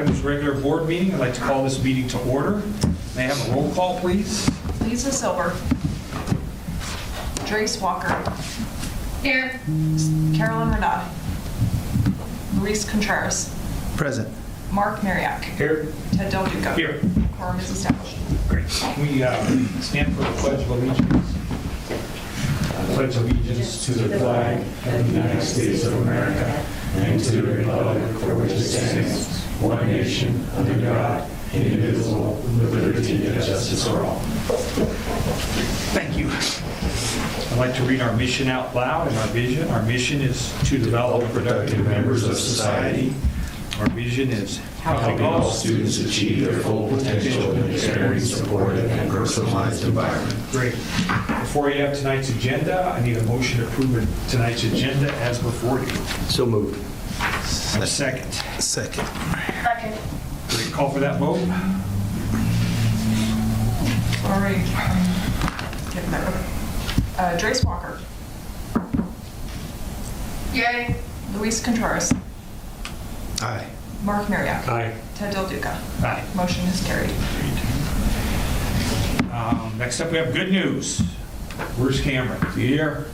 Items regular board meeting. I'd like to call this meeting to order. May I have a roll call, please? Lisa Silver. Trace Walker. Here. Carolyn Renata. Luis Contreras. Present. Mark Mariak. Here. Ted Del Duca. Here. Quorum is established. Great. We stand for the Pledge of Allegiance. I pledge allegiance to the flag of the United States of America and to the republic for which it stands, one nation, under God, indivisible, with liberty and justice for all. Thank you. I'd like to read our mission out loud and our vision. Our mission is to develop productive members of society. Our vision is helping all students achieve their full potential in a caring, supportive, and personalized environment. Great. Before you have tonight's agenda, I need a motion to approve tonight's agenda as before you. So moved. A second. Second. Second. Great. Call for that vote. All right. Get that. Trace Walker. Yay. Luis Contreras. Aye. Mark Mariak. Aye. Ted Del Duca. Aye. Motion is carried. Next up, we have good news. Where's Cameron? Is he here?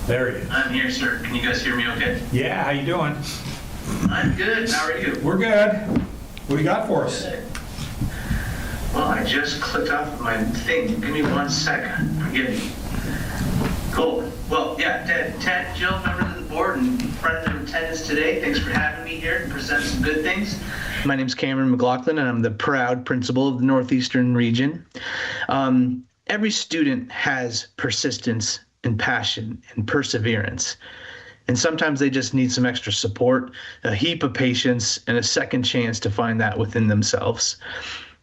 There he is. I'm here, sir. Can you guys hear me okay? Yeah, how you doing? I'm good. How are you? We're good. What do you got for us? Well, I just clicked off my thing. Give me 1 second. Forgive me. Cool. Well, yeah, Ted, Jill, members of the board, and friends in attendance today, thanks for having me here to present some good things. My name's Cameron McLaughlin, and I'm the proud principal of the Northeastern region. Every student has persistence and passion and perseverance. And sometimes they just need some extra support, a heap of patience, and a second chance to find that within themselves.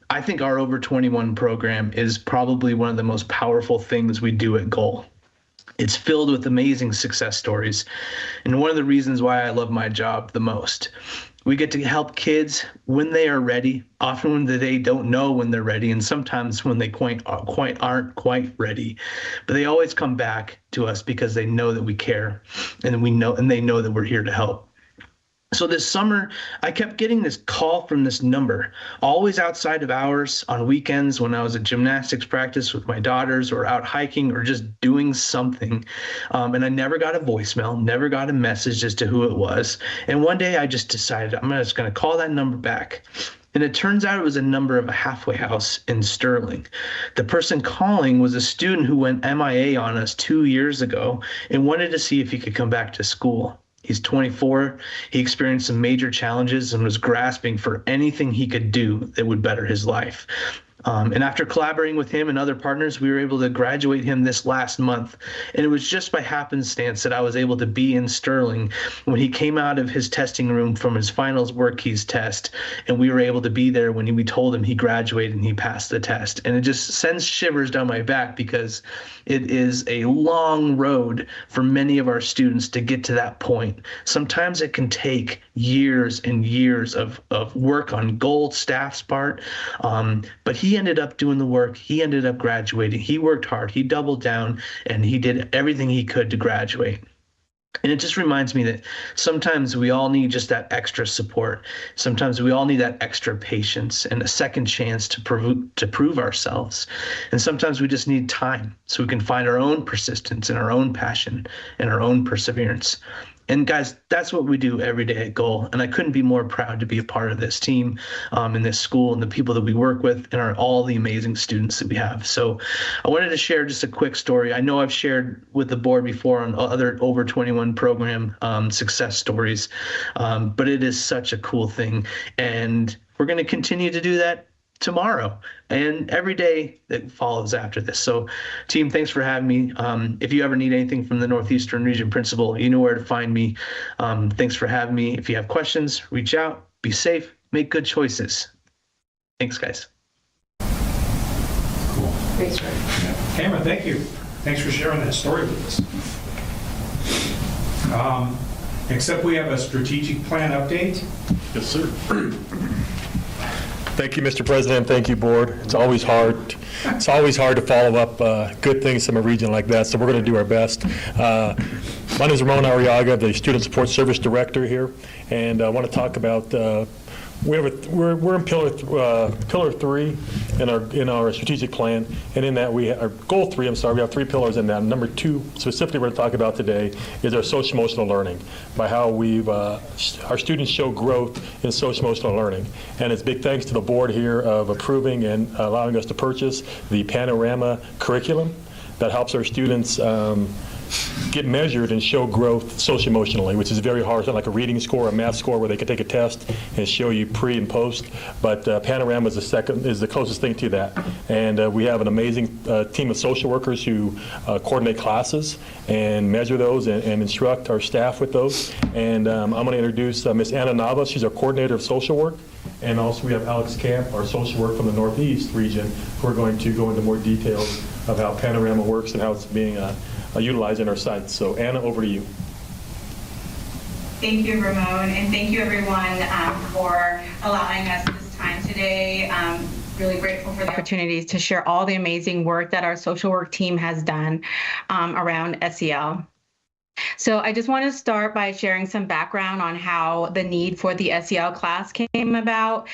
I think our Over 21 program is probably one of the most powerful things we do at Goal. It's filled with amazing success stories, and one of the reasons why I love my job the most. We get to help kids when they are ready, often when they don't know when they're ready, and sometimes when they aren't quite ready. But they always come back to us because they know that we care, and they know that we're here to help. So this summer, I kept getting this call from this number, always outside of hours, on weekends when I was at gymnastics practice with my daughters or out hiking or just doing something. And I never got a voicemail, never got a message as to who it was. And one day I just decided I'm just going to call that number back. And it turns out it was a number of a halfway house in Sterling. The person calling was a student who went MIA on us 2 years ago and wanted to see if he could come back to school. He's 24. He experienced some major challenges and was grasping for anything he could do that would better his life. And after collaborating with him and other partners, we were able to graduate him this last month. And it was just by happenstance that I was able to be in Sterling when he came out of his testing room from his finals work keys test. And we were able to be there when we told him he graduated and he passed the test. And it just sends shivers down my back because it is a long road for many of our students to get to that point. Sometimes it can take years and years of work on Gold staff's part. But he ended up doing the work. He ended up graduating. He worked hard. He doubled down, and he did everything he could to graduate. And it just reminds me that sometimes we all need just that extra support. Sometimes we all need that extra patience and a second chance to prove ourselves. And sometimes we just need time so we can find our own persistence and our own passion and our own perseverance. And guys, that's what we do every day at Goal. And I couldn't be more proud to be a part of this team in this school and the people that we work with and all the amazing students that we have. So I wanted to share just a quick story. I know I've shared with the board before on other Over 21 program success stories, but it is such a cool thing. And we're going to continue to do that tomorrow and every day that follows after this. So team, thanks for having me. If you ever need anything from the Northeastern Region Principal, you know where to find me. Thanks for having me. If you have questions, reach out, be safe, make good choices. Thanks, guys. Cool. Great story. Yeah. Cameron, thank you. Thanks for sharing that story with us. Except we have a strategic plan update. Yes, sir. Thank you, Mr. President. Thank you, Board. It's always hard. It's always hard to follow up good things from a region like that, so we're going to do our best. My name is Ramon Arriaga, the Student Support Service Director here, and I want to talk about we're in pillar 3 in our strategic plan, and in that our goal 3. We have 3 pillars in that. Number 2, specifically, we're going to talk about today is our social emotional learning, by how our students show growth in social emotional learning, and it's big thanks to the board here of approving and allowing us to purchase the Panorama curriculum that helps our students get measured and show growth socio-emotionally, which is very hard. It's not like a reading score or a math score where they can take a test and show you pre and post, but Panorama is the closest thing to that. And we have an amazing team of social workers who coordinate classes and measure those and instruct our staff with those. And I'm going to introduce Miss Anna Nava. She's our coordinator of social work. And also we have Alex Camp, our social work from the Northeast region, who are going to go into more details of how Panorama works and how it's being utilized in our sites. So Anna, over to you. Thank you, Ramon, and thank you everyone for allowing us this time today. Really grateful for the opportunity to share all the amazing work that our social work team has done around SEL. So I just want to start by sharing some background on how the need for the SEL class came about.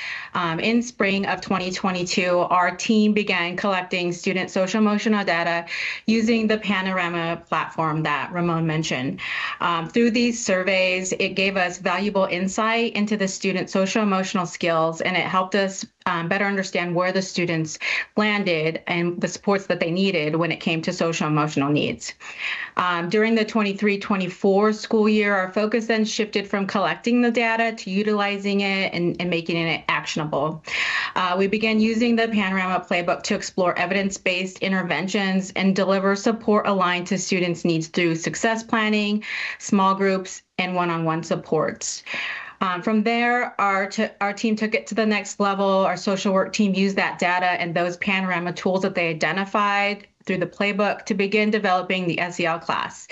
In spring of 2022, our team began collecting student social emotional data using the Panorama platform that Ramon mentioned. Through these surveys, it gave us valuable insight into the student social emotional skills, and it helped us better understand where the students landed and the supports that they needed when it came to social emotional needs. During the 23-24 school year, our focus then shifted from collecting the data to utilizing it and making it actionable. We began using the Panorama playbook to explore evidence-based interventions and deliver support aligned to students' needs through success planning, small groups, and one-on-one supports. From there, our team took it to the next level. Our social work team used that data and those Panorama tools that they identified through the playbook to begin developing the SEL class.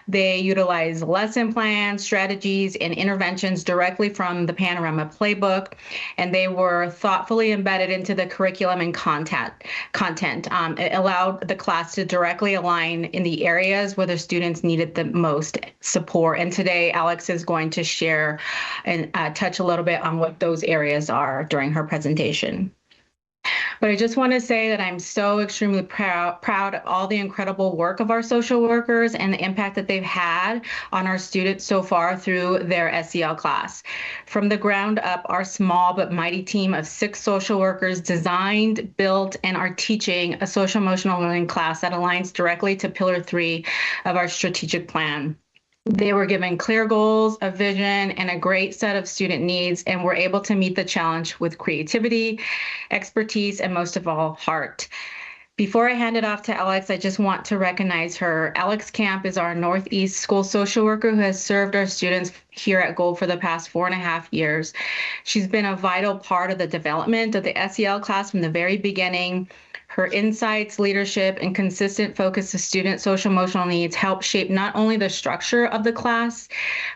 They utilize lesson plans, strategies, and interventions directly from the Panorama playbook, and they were thoughtfully embedded into the curriculum and content. It allowed the class to directly align in the areas where the students needed the most support. And today, Alex is going to share and touch a little bit on what those areas are during her presentation. But I just want to say that I'm so extremely proud of all the incredible work of our social workers and the impact that they've had on our students so far through their SEL class. From the ground up, our small but mighty team of 6 social workers designed, built, and are teaching a social emotional learning class that aligns directly to Pillar 3 of our strategic plan. They were given clear goals, a vision, and a great set of student needs, and were able to meet the challenge with creativity, expertise, and most of all, heart. Before I hand it off to Alex, I just want to recognize her. Alex Camp is our Northeast school social worker who has served our students here at Gold for the past 4.5 years. She's been a vital part of the development of the SEL class from the very beginning. Her insights, leadership, and consistent focus to student social emotional needs help shape not only the structure of the class,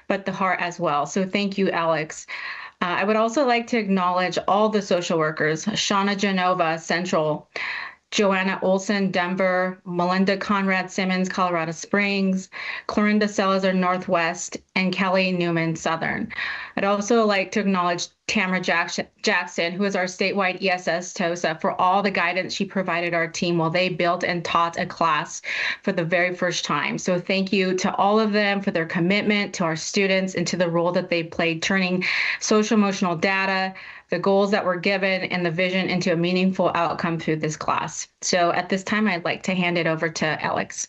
but the heart as well. So thank you, Alex. I would also like to acknowledge all the social workers: Shauna Genova, Central; Joanna Olson, Denver; Melinda Conrad Simmons, Colorado Springs; Clorinda Salazar, Northwest; and Kelly Newman, Southern. I'd also like to acknowledge Tamara Jackson, who is our statewide ESS TOSA, for all the guidance she provided our team while they built and taught a class for the very first time. So thank you to all of them for their commitment to our students and to the role that they played, turning social emotional data, the goals that were given, and the vision into a meaningful outcome through this class. So at this time, I'd like to hand it over to Alex.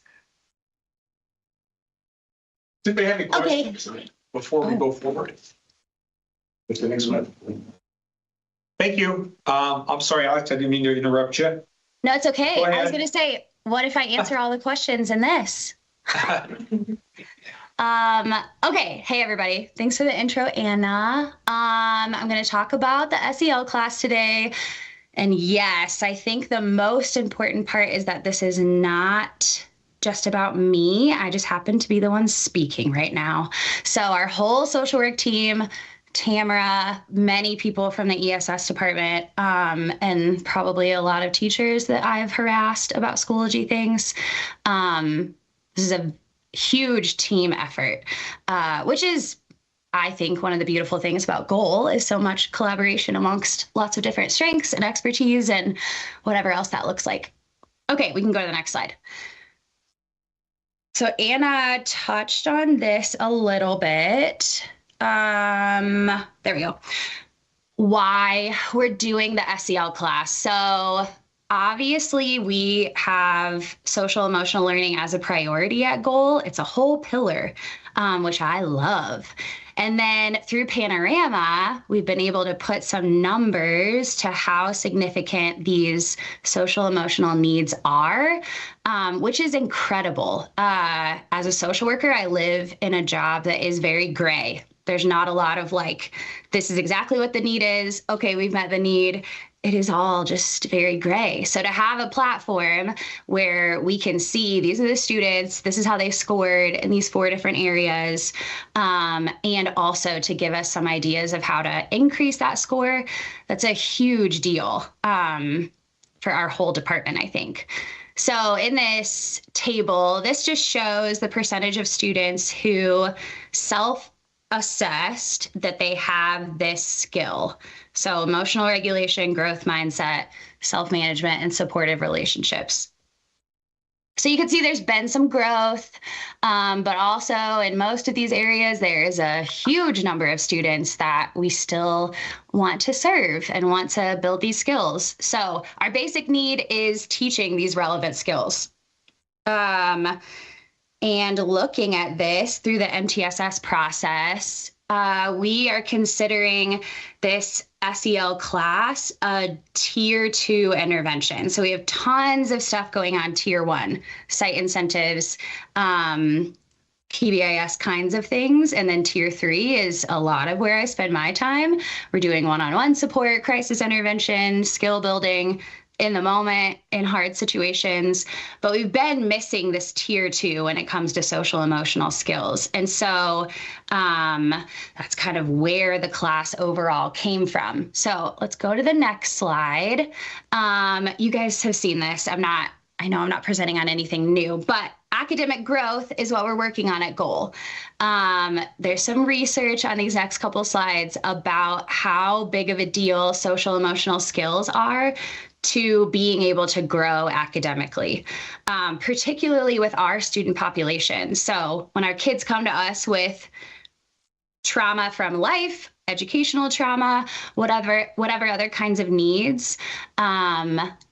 Did they have any questions before we go forward? What's the next one? Thank you. I'm sorry, Alex, I didn't mean to interrupt you. No, it's okay. Go ahead. I was going to say, what if I answer all the questions in this? Okay. Hey, everybody. Thanks for the intro, Anna. I'm going to talk about the SEL class today. And yes, I think the most important part is that this is not just about me. I just happen to be the one speaking right now. So our whole social work team, Tamara, many people from the ESS department, and probably a lot of teachers that I've harassed about Schoology things. This is a huge team effort, which is I think one of the beautiful things about Goal is so much collaboration amongst lots of different strengths and expertise and whatever else that looks like. Okay, we can go to the next slide. So Anna touched on this a little bit. There we go. Why we're doing the SEL class. So obviously we have social emotional learning as a priority at Goal. It's a whole pillar, which I love. And then through Panorama, we've been able to put some numbers to how significant these social emotional needs are, which is incredible. As a social worker, I live in a job that is very gray. There's not a lot of like, this is exactly what the need is. Okay, we've met the need. It is all just very gray. So to have a platform where we can see these are the students, this is how they scored in these 4 different areas, and also to give us some ideas of how to increase that score, that's a huge deal for our whole department, I think. So in this table, this just shows the percentage of students who self-assessed that they have this skill. So emotional regulation, growth mindset, self-management, and supportive relationships. So you can see there's been some growth, but also in most of these areas, there is a huge number of students that we still want to serve and want to build these skills. So our basic need is teaching these relevant skills. And looking at this through the MTSS process, we are considering this SEL class a tier 2 intervention. So we have tons of stuff going on tier 1, site incentives, PBIS kinds of things. And then tier 3 is a lot of where I spend my time. We're doing one-on-one support, crisis intervention, skill building, in the moment, in hard situations, but we've been missing this tier 2 when it comes to social emotional skills. And so that's kind of where the class overall came from. So let's go to the next slide. You guys have seen this. I know I'm not presenting on anything new, but academic growth is what we're working on at Goal. There's some research on these next couple slides about how big of a deal social emotional skills are to being able to grow academically, particularly with our student population. So when our kids come to us with trauma from life, educational trauma, whatever other kinds of needs,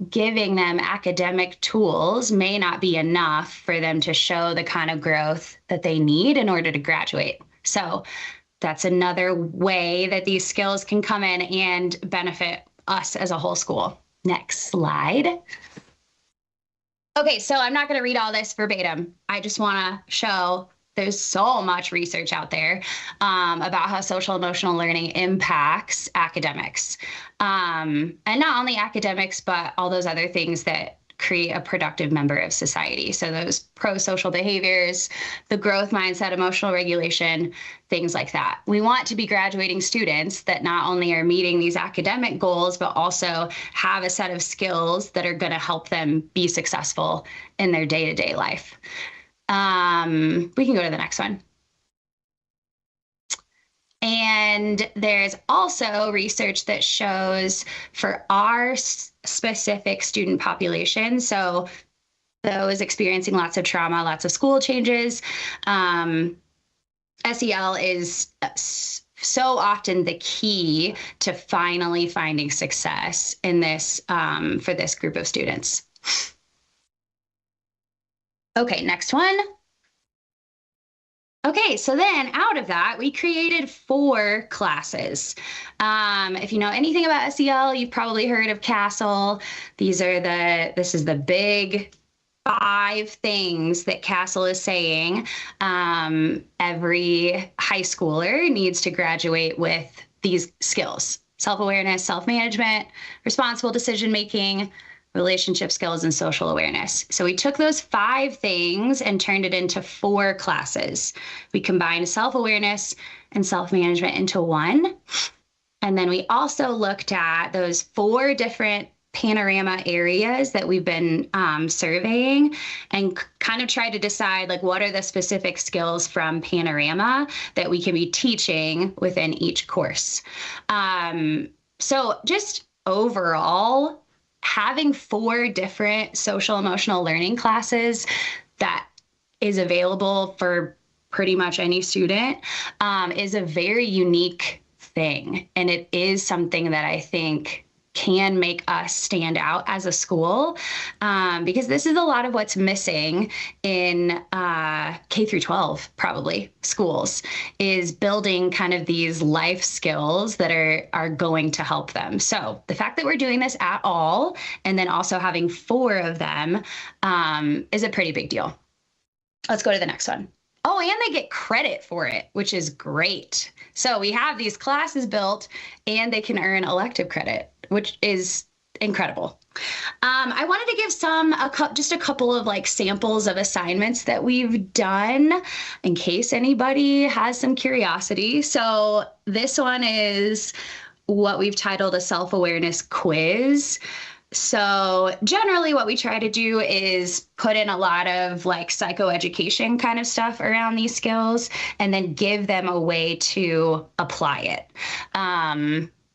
giving them academic tools may not be enough for them to show the kind of growth that they need in order to graduate. So that's another way that these skills can come in and benefit us as a whole school. Next slide. Okay, so I'm not going to read all this verbatim. I just want to show there's so much research out there about how social emotional learning impacts academics. And not only academics, but all those other things that create a productive member of society. So those pro-social behaviors, the growth mindset, emotional regulation, things like that. We want to be graduating students that not only are meeting these academic goals, but also have a set of skills that are going to help them be successful in their day-to-day life. We can go to the next one. And there's also research that shows for our specific student population, so those experiencing lots of trauma, lots of school changes, SEL is so often the key to finally finding success in this for this group of students. Okay, next one. Okay, so then out of that, we created 4 classes. If you know anything about SEL, you've probably heard of CASEL. This is the big 5 things that CASEL is saying every high schooler needs to graduate with these skills: self-awareness, self-management, responsible decision-making, relationship skills, and social awareness. So we took those 5 things and turned it into 4 classes. We combined self-awareness and self-management into one. And then we also looked at those 4 different Panorama areas that we've been surveying and kind of try to decide like what are the specific skills from Panorama that we can be teaching within each course. So just overall, having 4 different social emotional learning classes that is available for pretty much any student is a very unique thing. And it is something that I think can make us stand out as a school, because this is a lot of what's missing in K through 12, probably schools, is building kind of these life skills that are going to help them. So the fact that we're doing this at all, and then also having 4 of them is a pretty big deal. Let's go to the next one. Oh, and they get credit for it, which is great. So we have these classes built and they can earn elective credit, which is incredible. I wanted to give just a couple of like samples of assignments that we've done in case anybody has some curiosity. So this one is what we've titled a self-awareness quiz. So generally what we try to do is put in a lot of like psychoeducation kind of stuff around these skills and then give them a way to apply it.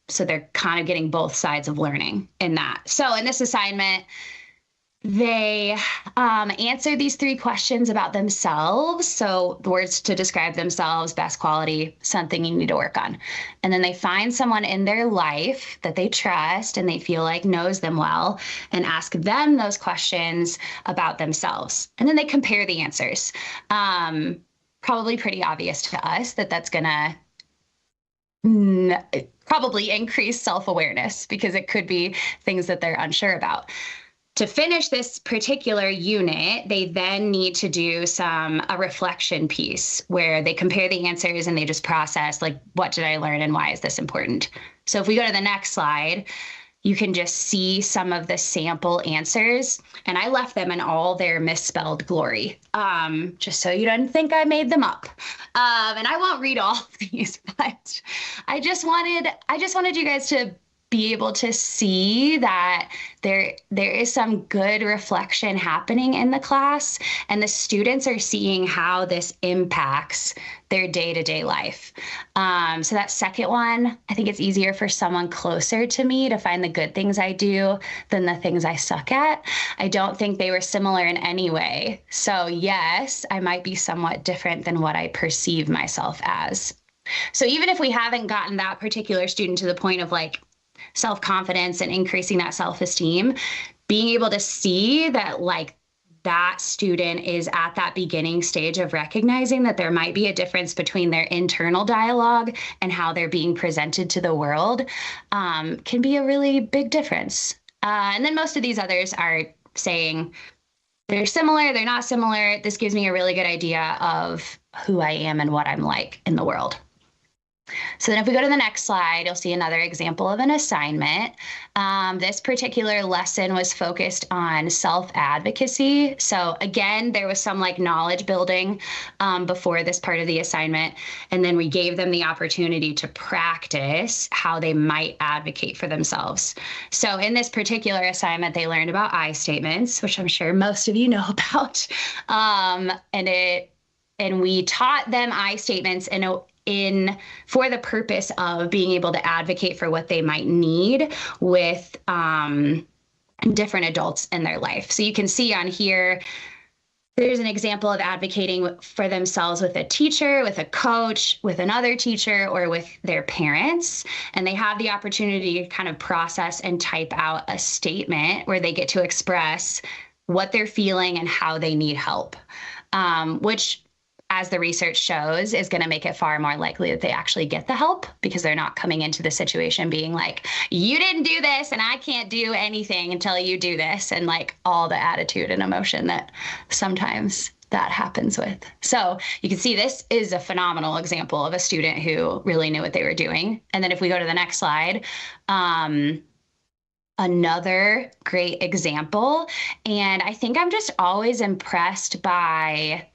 So they're kind of getting both sides of learning in that. So in this assignment, they answer these 3 questions about themselves. So the words to describe themselves, best quality, something you need to work on. And then they find someone in their life that they trust and they feel like knows them well and ask them those questions about themselves. And then they compare the answers. Probably pretty obvious to us that that's going to probably increase self-awareness because it could be things that they're unsure about. To finish this particular unit, they then need to do a reflection piece where they compare the answers and they just process, like, what did I learn and why is this important? So if we go to the next slide, you can just see some of the sample answers. And I left them in all their misspelled glory, just so you don't think I made them up. And I won't read all of these, but I just wanted you guys to be able to see that there is some good reflection happening in the class and the students are seeing how this impacts their day-to-day life. So that second one, I think it's easier for someone closer to me to find the good things I do than the things I suck at. I don't think they were similar in any way. So yes, I might be somewhat different than what I perceive myself as. So even if we haven't gotten that particular student to the point of like self-confidence and increasing that self-esteem, being able to see that like that student is at that beginning stage of recognizing that there might be a difference between their internal dialogue and how they're being presented to the world can be a really big difference. And then most of these others are saying they're similar, they're not similar. This gives me a really good idea of who I am and what I'm like in the world. So then if we go to the next slide, you'll see another example of an assignment. This particular lesson was focused on self-advocacy. So again, there was some like knowledge building before this part of the assignment. And then we gave them the opportunity to practice how they might advocate for themselves. So in this particular assignment, they learned about I statements, which I'm sure most of you know about. And we taught them I statements for the purpose of being able to advocate for what they might need with different adults in their life. So you can see on here, there's an example of advocating for themselves with a teacher, with a coach, with another teacher, or with their parents. And they have the opportunity to kind of process and type out a statement where they get to express what they're feeling and how they need help, which, as the research shows, is going to make it far more likely that they actually get the help because they're not coming into the situation being like, you didn't do this and I can't do anything until you do this, and like all the attitude and emotion that sometimes that happens with. So you can see this is a phenomenal example of a student who really knew what they were doing. And then if we go to the next slide, another great example. And I think I'm just always impressed by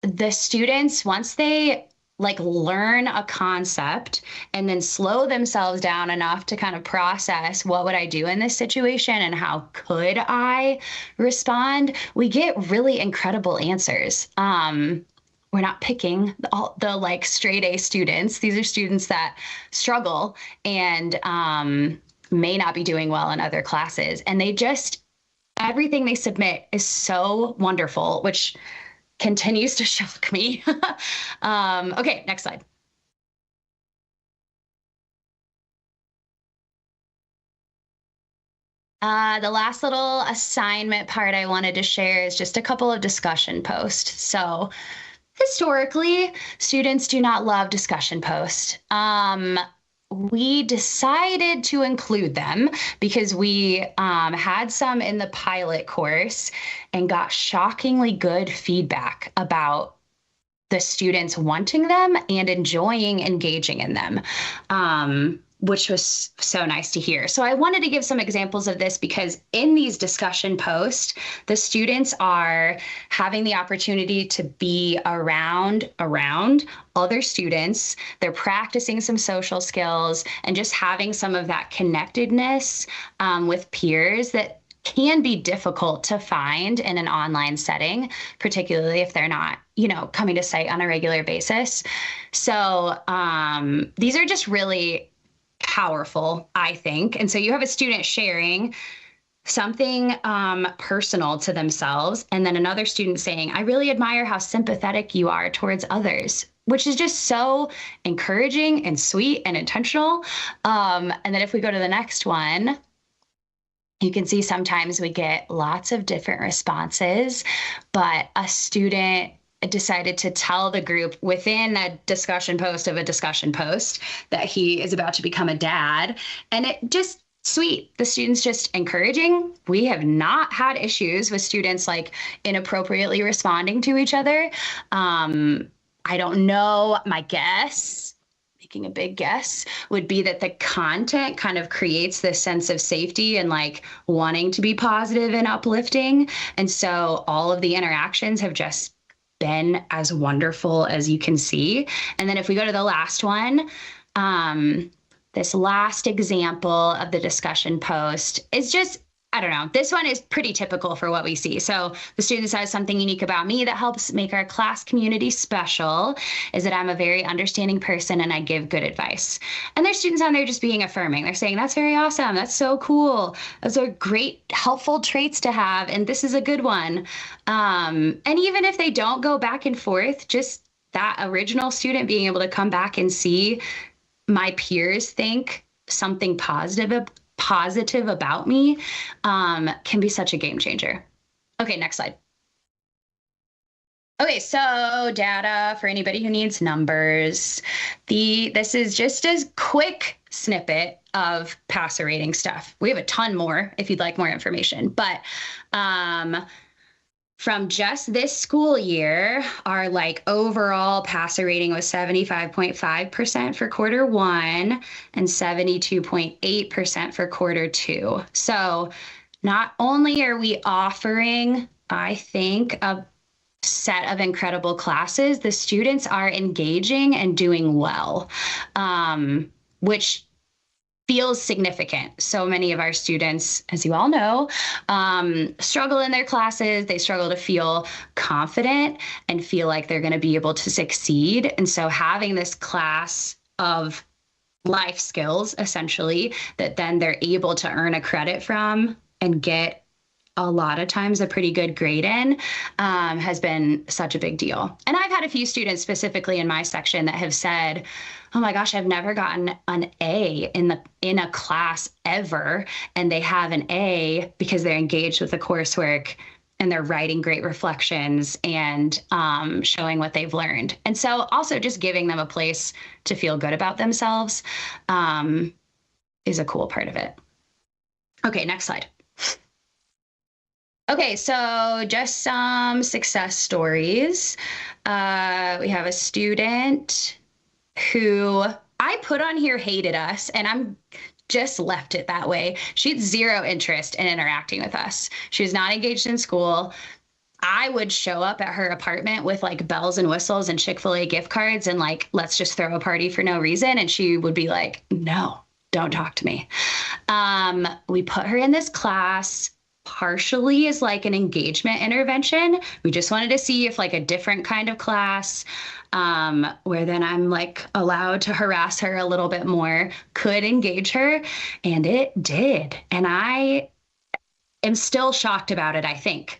the students, once they like learn a concept and then slow themselves down enough to kind of process what would I do in this situation and how could I respond, we get really incredible answers. We're not picking all the like straight A students. These are students that struggle and may not be doing well in other classes. And they just, everything they submit is so wonderful, which continues to shock me. Okay, next slide. The last little assignment part I wanted to share is just a couple of discussion posts. So historically, students do not love discussion posts. We decided to include them because we had some in the pilot course and got shockingly good feedback about the students wanting them and enjoying engaging in them, which was so nice to hear. So I wanted to give some examples of this because in these discussion posts, the students are having the opportunity to be around other students. They're practicing some social skills and just having some of that connectedness with peers that can be difficult to find in an online setting, particularly if they're not, coming to site on a regular basis. So these are just really powerful, I think. And so you have a student sharing something personal to themselves, and then another student saying, I really admire how sympathetic you are towards others, which is just so encouraging and sweet and intentional. And then if we go to the next one, you can see sometimes we get lots of different responses, but a student decided to tell the group within a discussion post of a discussion post that he is about to become a dad. And it just sweet. The students just encouraging. We have not had issues with students like inappropriately responding to each other. I don't know. My guess, making a big guess, would be that the content kind of creates this sense of safety and like wanting to be positive and uplifting. And so all of the interactions have just been as wonderful as you can see. And then if we go to the last one, this last example of the discussion post is just, I don't know, this one is pretty typical for what we see. So the student says something unique about me that helps make our class community special is that I'm a very understanding person and I give good advice. And there's students on there just being affirming. They're saying, that's very awesome. That's so cool. Those are great, helpful traits to have. And this is a good one. And even if they don't go back and forth, just that original student being able to come back and see my peers think something positive about me can be such a game changer. Okay, next slide. Okay, so data for anybody who needs numbers. This is just a quick snippet of passer rating stuff. We have a ton more if you'd like more information, but from just this school year, our like overall passer rating was 75.5% for quarter one and 72.8% for quarter two. So not only are we offering, I think, a set of incredible classes, the students are engaging and doing well, which feels significant. So many of our students, as you all know, struggle in their classes. They struggle to feel confident and feel like they're going to be able to succeed. And so having this class of life skills, essentially, that then they're able to earn a credit from and get a lot of times a pretty good grade in, has been such a big deal. And I've had a few students specifically in my section that have said, oh my gosh, I've never gotten an A in a class ever. And they have an A because they're engaged with the coursework and they're writing great reflections and showing what they've learned. And so also just giving them a place to feel good about themselves is a cool part of it. Okay, next slide. Okay, so just some success stories. We have a student who I put on here hated us, and I'm just left it that way. She had zero interest in interacting with us. She was not engaged in school. I would show up at her apartment with like bells and whistles and Chick-fil-A gift cards and like, let's just throw a party for no reason. And she would be like, no, don't talk to me. We put her in this class partially as like an engagement intervention. We just wanted to see if like a different kind of class, where then I'm like allowed to harass her a little bit more, could engage her. And it did. And I am still shocked about it, I think.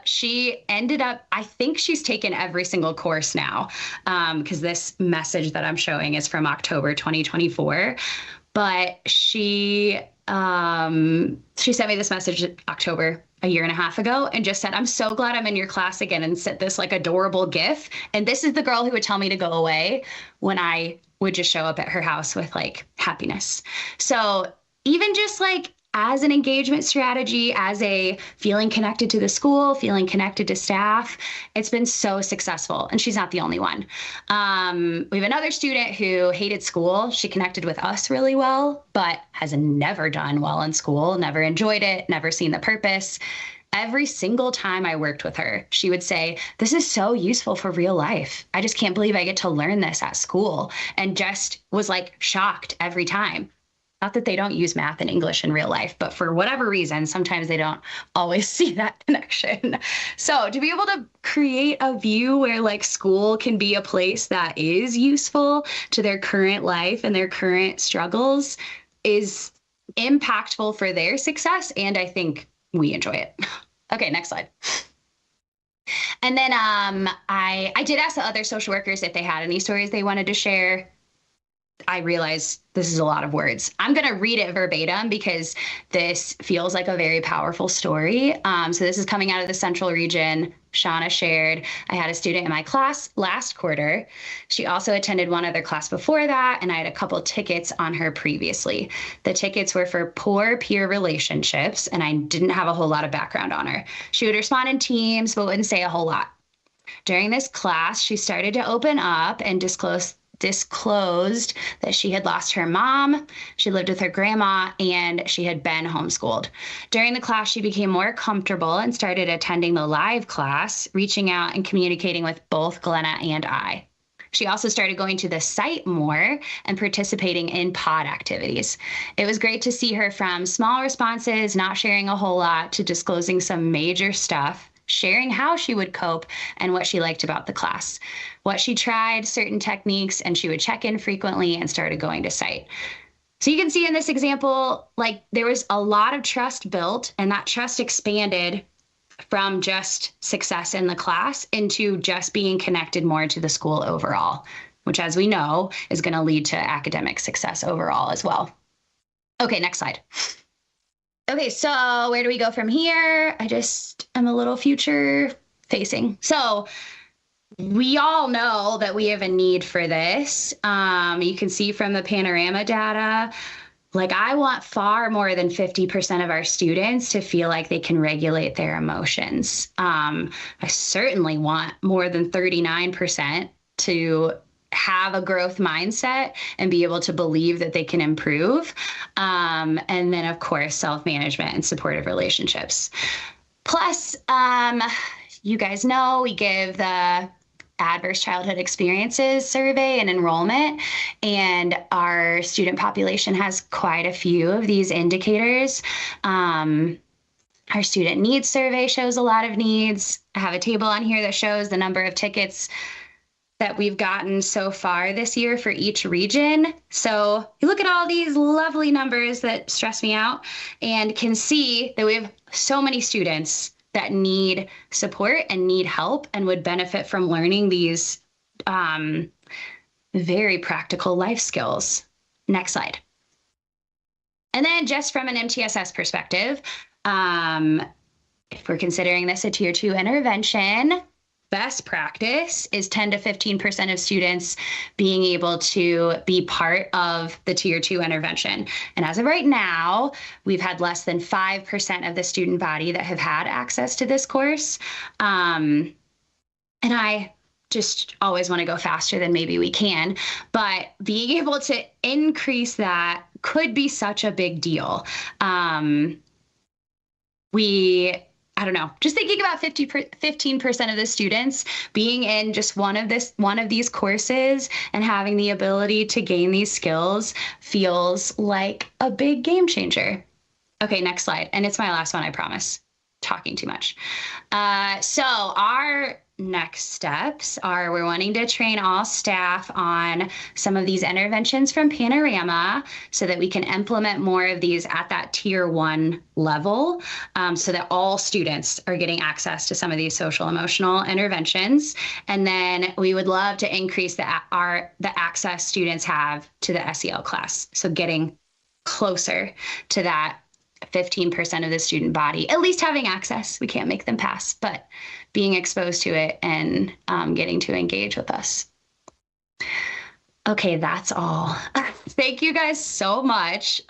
She ended up, I think she's taken every single course now, because this message that I'm showing is from October 2024. But she sent me this message in October, a year and a half ago, and just said, I'm so glad I'm in your class again, and sent this like adorable GIF. And this is the girl who would tell me to go away when I would just show up at her house with like happiness. So even just like as an engagement strategy, as a feeling connected to the school, feeling connected to staff, it's been so successful. And she's not the only one. We have another student who hated school. She connected with us really well, but has never done well in school, never enjoyed it, never seen the purpose. Every single time I worked with her, she would say, this is so useful for real life. I just can't believe I get to learn this at school. And just was like shocked every time. Not that they don't use math and English in real life, but for whatever reason, sometimes they don't always see that connection. So to be able to create a view where like school can be a place that is useful to their current life and their current struggles is impactful for their success. And I think we enjoy it. Okay, next slide. And then I did ask the other social workers if they had any stories they wanted to share. I realize this is a lot of words. I'm going to read it verbatim because this feels like a very powerful story. So this is coming out of the Central region. Shauna shared, I had a student in my class last quarter. She also attended one other class before that, and I had a couple tickets on her previously. The tickets were for poor peer relationships, and I didn't have a whole lot of background on her. She would respond in teams, but wouldn't say a whole lot. During this class, she started to open up and disclosed that she had lost her mom, she lived with her grandma, and she had been homeschooled. During the class, she became more comfortable and started attending the live class, reaching out and communicating with both Glenna and I. She also started going to the site more and participating in pod activities. It was great to see her from small responses, not sharing a whole lot, to disclosing some major stuff, sharing how she would cope and what she liked about the class, what she tried, certain techniques, and she would check in frequently and started going to site. So you can see in this example, like there was a lot of trust built, and that trust expanded from just success in the class into just being connected more to the school overall, which, as we know, is going to lead to academic success overall as well. Okay, next slide. Okay, so where do we go from here? I just am a little future facing. So we all know that we have a need for this. You can see from the Panorama data, like I want far more than 50% of our students to feel like they can regulate their emotions. I certainly want more than 39% to have a growth mindset and be able to believe that they can improve. And then, of course, self-management and supportive relationships. Plus, you guys know we give the Adverse Childhood Experiences survey and enrollment, and our student population has quite a few of these indicators. Our student needs survey shows a lot of needs. I have a table on here that shows the number of tickets that we've gotten so far this year for each region. So you look at all these lovely numbers that stress me out and can see that we have so many students that need support and need help and would benefit from learning these very practical life skills. Next slide. And then just from an MTSS perspective, if we're considering this a tier 2 intervention, best practice is 10 to 15% of students being able to be part of the tier 2 intervention. And as of right now, we've had less than 5% of the student body that have had access to this course. And I just always want to go faster than maybe we can, but being able to increase that could be such a big deal. We I don't know, just thinking about 15% of the students being in just one of these courses and having the ability to gain these skills feels like a big game changer. Okay, next slide. And it's my last one, I promise. Talking too much. So our next steps are we're wanting to train all staff on some of these interventions from Panorama so that we can implement more of these at that tier 1 level, so that all students are getting access to some of these social emotional interventions. And then we would love to increase the access students have to the SEL class. So getting closer to that 15% of the student body, at least having access. We can't make them pass, but being exposed to it and getting to engage with us. Okay, that's all. Thank you guys so much.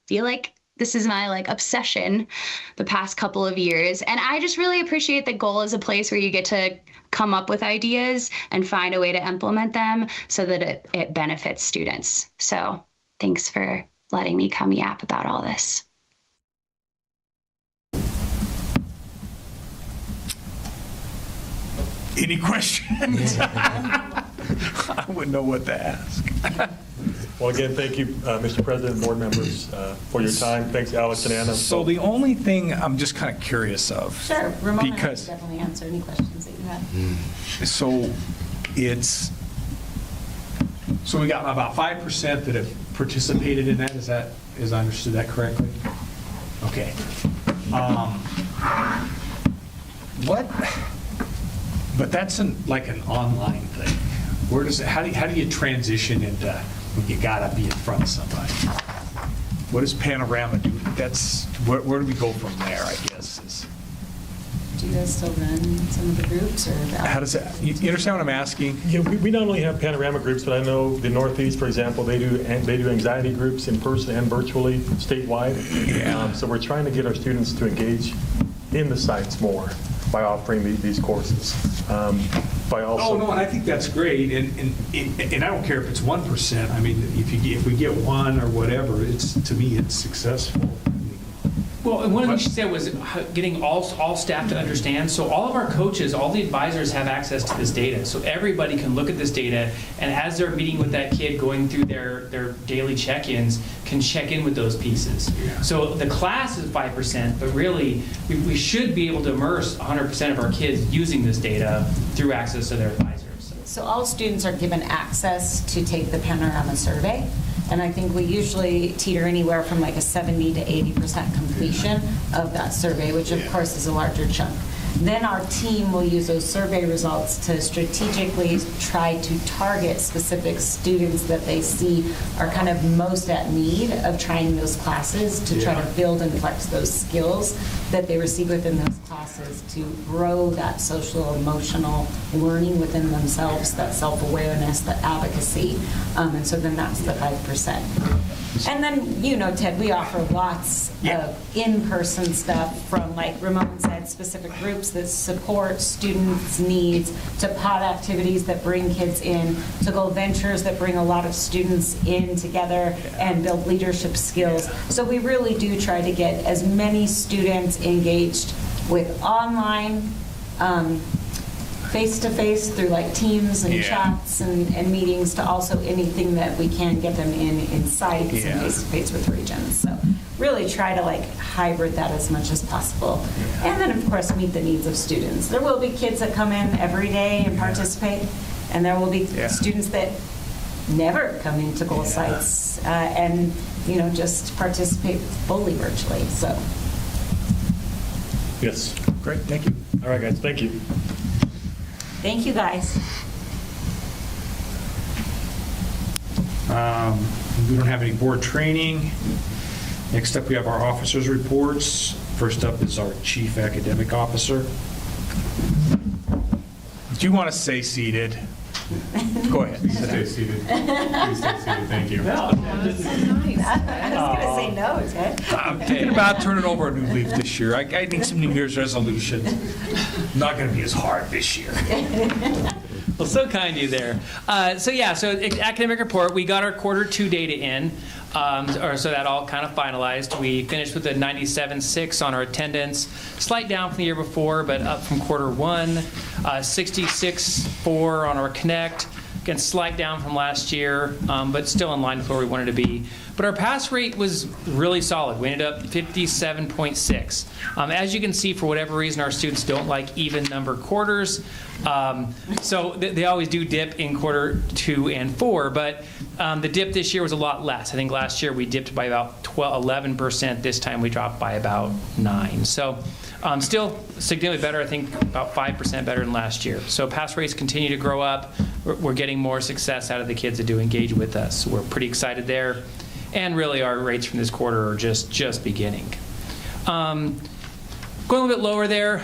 Feel like this is my obsession the past couple of years. And I just really appreciate that Goal is a place where you get to come up with ideas and find a way to implement them so that it benefits students. So thanks for letting me come yap about all this. Any questions? I wouldn't know what to ask. Well, again, thank you, Mr. President, board members, for your time. Thanks, Alex and Anna. So the only thing I'm just kind of curious of. Sure, Ramon can because, definitely answer any questions that you have. So we got about 5% that have participated in that. Is I understood that correctly? Okay. But that's like an online thing. Where does it? How do you transition into when you gotta be in front of somebody? What does Panorama do? That's where do we go from there? I guess. Do you guys still run some of the groups, or How does that? You understand what I'm asking? Yeah, we not only have Panorama groups, but I know the Northeast, for example, they do anxiety groups in person and virtually statewide. Yeah. So we're trying to get our students to engage in the sites more by offering these courses. And I think that's great, and I don't care if it's 1%. I mean, if we get 1 or whatever, to me it's successful. Well, and one of the things she said was getting all staff to understand. So all of our coaches, all the advisors have access to this data. So everybody can look at this data, and as they're meeting with that kid, going through their daily check-ins, can check in with those pieces. Yeah. So the class is 5%, but really we should be able to immerse 100% of our kids using this data through access to their advisors. So all students are given access to take the Panorama survey. And I think we usually teeter anywhere from like a 70 to 80% completion of that survey, which of course is a larger chunk. Then our team will use those survey results to strategically try to target specific students that they see are kind of most at need of trying those classes to try to build and flex those skills that they receive within those classes to grow that social emotional learning within themselves, that self-awareness, that advocacy. And so then that's the 5%. And then, Ted, we offer lots of in-person stuff from, like Ramon said, specific groups that support students' needs, to pod activities that bring kids in, to Goal Ventures that bring a lot of students in together and build leadership skills. So we really do try to get as many students engaged with online, face-to-face through like Teams and chats and meetings, to also anything that we can get them in sites and face-to-face with regions. So really try to like hybrid that as much as possible. And then of course meet the needs of students. There will be kids that come in every day and participate, and there will be students that never come into Goal sites and just participate fully virtually. So yes. Great, thank you. All right, guys, thank you. thank you, guys. We don't have any board training. Next up, we have our officers' reports. First up is our chief academic officer. Do you want to stay seated? Go ahead. Please stay seated. Please stay seated. Thank you. No, that's so nice. I was going to say no, Ted. I'm thinking about turning over a new leaf this year. I need some New Year's resolutions. Not going to be as hard this year. Well, so kind of you there. So academic report, we got our Q2 data in. So that all kind of finalized. We finished with a 97.6 on our attendance, slight down from the year before, but up from quarter one. 66.4 on our connect. Again, slight down from last year, but still in line with where we wanted to be. But our pass rate was really solid. We ended up 57.6. As you can see, for whatever reason, our students don't like even number quarters. So they always do dip in quarter 2 and 4, but the dip this year was a lot less. I think last year we dipped by about 11%. This time we dropped by about 9%. So still significantly better, I think about 5% better than last year. So pass rates continue to grow up. We're getting more success out of the kids that do engage with us. We're pretty excited there. And really our rates from this quarter are just beginning. Going a little bit lower there,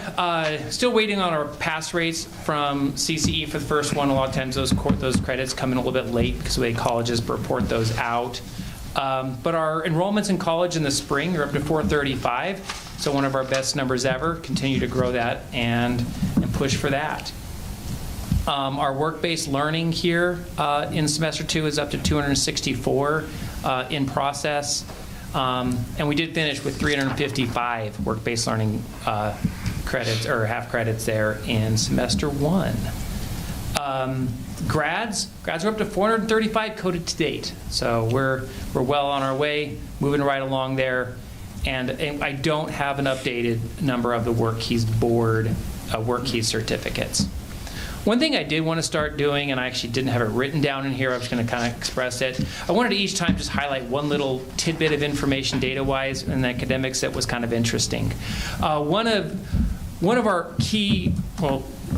still waiting on our pass rates from CCE for the first one. A lot of times those credits come in a little bit late because the way colleges report those out. But our enrollments in college in the spring are up to 435, so one of our best numbers ever. Continue to grow that and push for that. Our work-based learning here in semester 2 is up to 264 in process. And we did finish with 355 work-based learning credits or half credits there in semester 1. Grads are up to 435 coded to date. So we're well on our way, moving right along there. And I don't have an updated number of the WorkKeys board WorkKeys certificates. One thing I did want to start doing, and I actually didn't have it written down in here, I was going to kind of express it. I wanted to each time just highlight one little tidbit of information data-wise in academics that was kind of interesting. One of our key,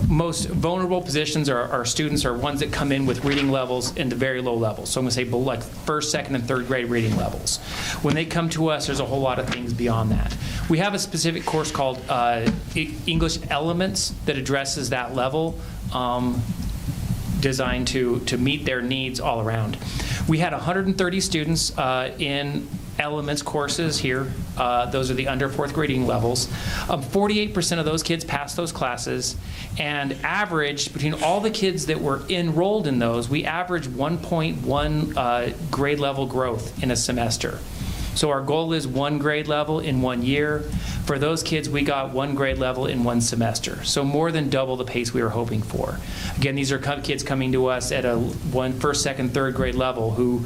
most vulnerable positions are our students are ones that come in with reading levels into very low levels. So I'm going to say like first, second, and third grade reading levels. When they come to us, there's a whole lot of things beyond that. We have a specific course called English Elements that addresses that level, designed to meet their needs all around. We had 130 students in Elements courses here. Those are the under fourth grading levels. 48% of those kids passed those classes, and averaged between all the kids that were enrolled in those, we averaged 1.1 grade level growth in a semester. So our goal is 1 grade level in 1 year. For those kids, we got 1 grade level in 1 semester. So more than double the pace we were hoping for. Again, these are kids coming to us at a first, second, third grade level who,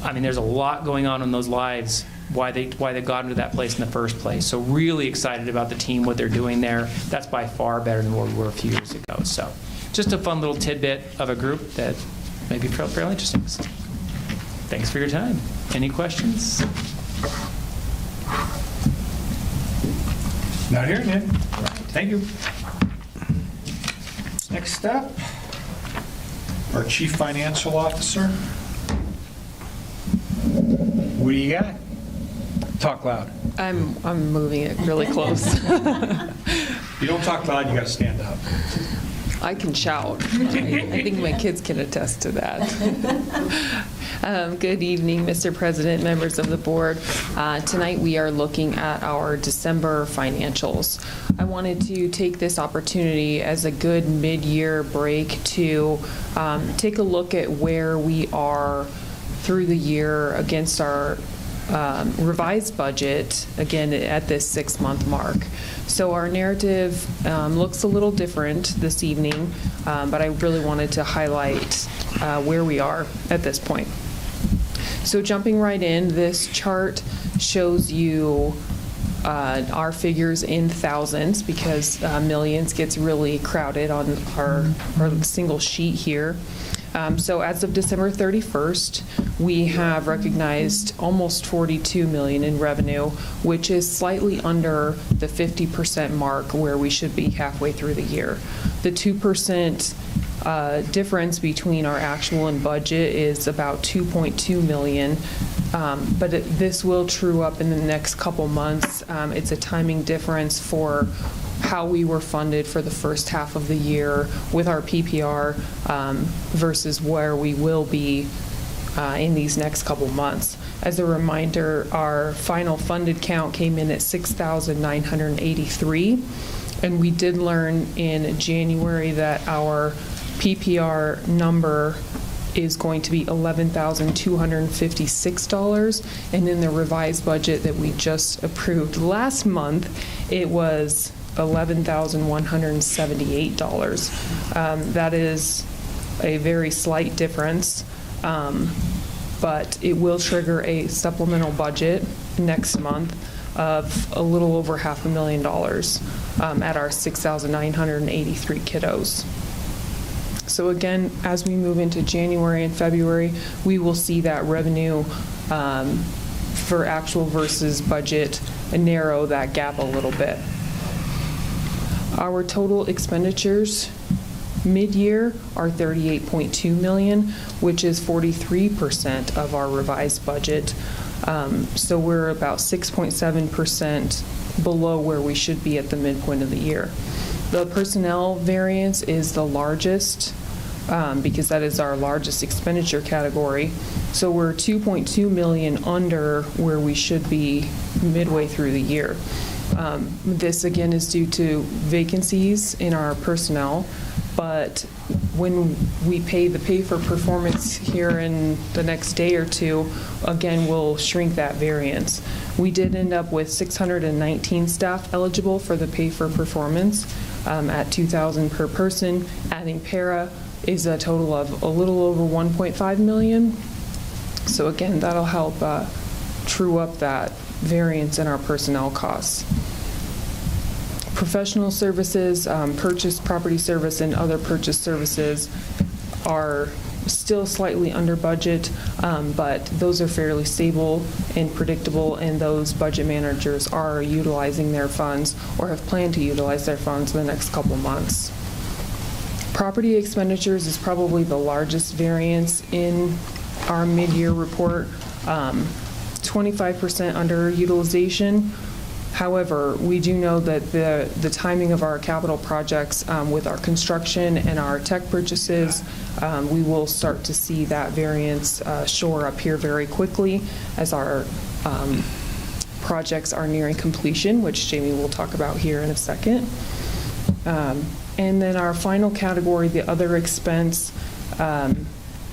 I mean, there's a lot going on in those lives, why they got into that place in the first place. So really excited about the team, what they're doing there. That's by far better than where we were a few years ago. So just a fun little tidbit of a group that may be fairly interesting. So, thanks for your time. Any questions? Not hearing it. Thank you. Next up, our Chief Financial Officer. What do you got? Talk loud. I'm moving it really close. If you don't talk loud, you got to stand up. I can shout. I think my kids can attest to that. Good evening, Mr. President, members of the board. Tonight we are looking at our December financials. I wanted to take this opportunity as a good mid-year break to take a look at where we are through the year against our revised budget, again, at this 6-month mark. So our narrative looks a little different this evening, but I really wanted to highlight where we are at this point. So jumping right in, this chart shows you our figures in thousands because millions gets really crowded on our single sheet here. So as of December 31st, we have recognized almost $42 million in revenue, which is slightly under the 50% mark where we should be halfway through the year. The 2% difference between our actual and budget is about $2.2 million, but this will true up in the next couple months. It's a timing difference for how we were funded for the first half of the year with our PPR versus where we will be in these next couple months. As a reminder, our final funded count came in at 6,983, and we did learn in January that our PPR number is going to be $11,256, and in the revised budget that we just approved last month, it was $11,178. That is a very slight difference, but it will trigger a supplemental budget next month of a little over $500,000 at our 6,983 kiddos. So again, as we move into January and February, we will see that revenue for actual versus budget narrow that gap a little bit. Our total expenditures mid-year are $38.2 million, which is 43% of our revised budget. So we're about 6.7% below where we should be at the midpoint of the year. The personnel variance is the largest because that is our largest expenditure category. So we're 2.2 million under where we should be midway through the year. This again is due to vacancies in our personnel, but when we pay for performance here in the next day or two, again, we'll shrink that variance. We did end up with 619 staff eligible for the pay for performance at $2,000 per person. Adding para is a total of a little over 1.5 million. So again, that'll help true up that variance in our personnel costs. Professional services, purchase property service, and other purchase services are still slightly under budget, but those are fairly stable and predictable, and those budget managers are utilizing their funds or have planned to utilize their funds in the next couple months. Property expenditures is probably the largest variance in our mid-year report, 25% underutilization. However, we do know that the timing of our capital projects with our construction and our tech purchases, we will start to see that variance shore up here very quickly as our projects are nearing completion, which Jamie will talk about here in a second. And then our final category, the other expense,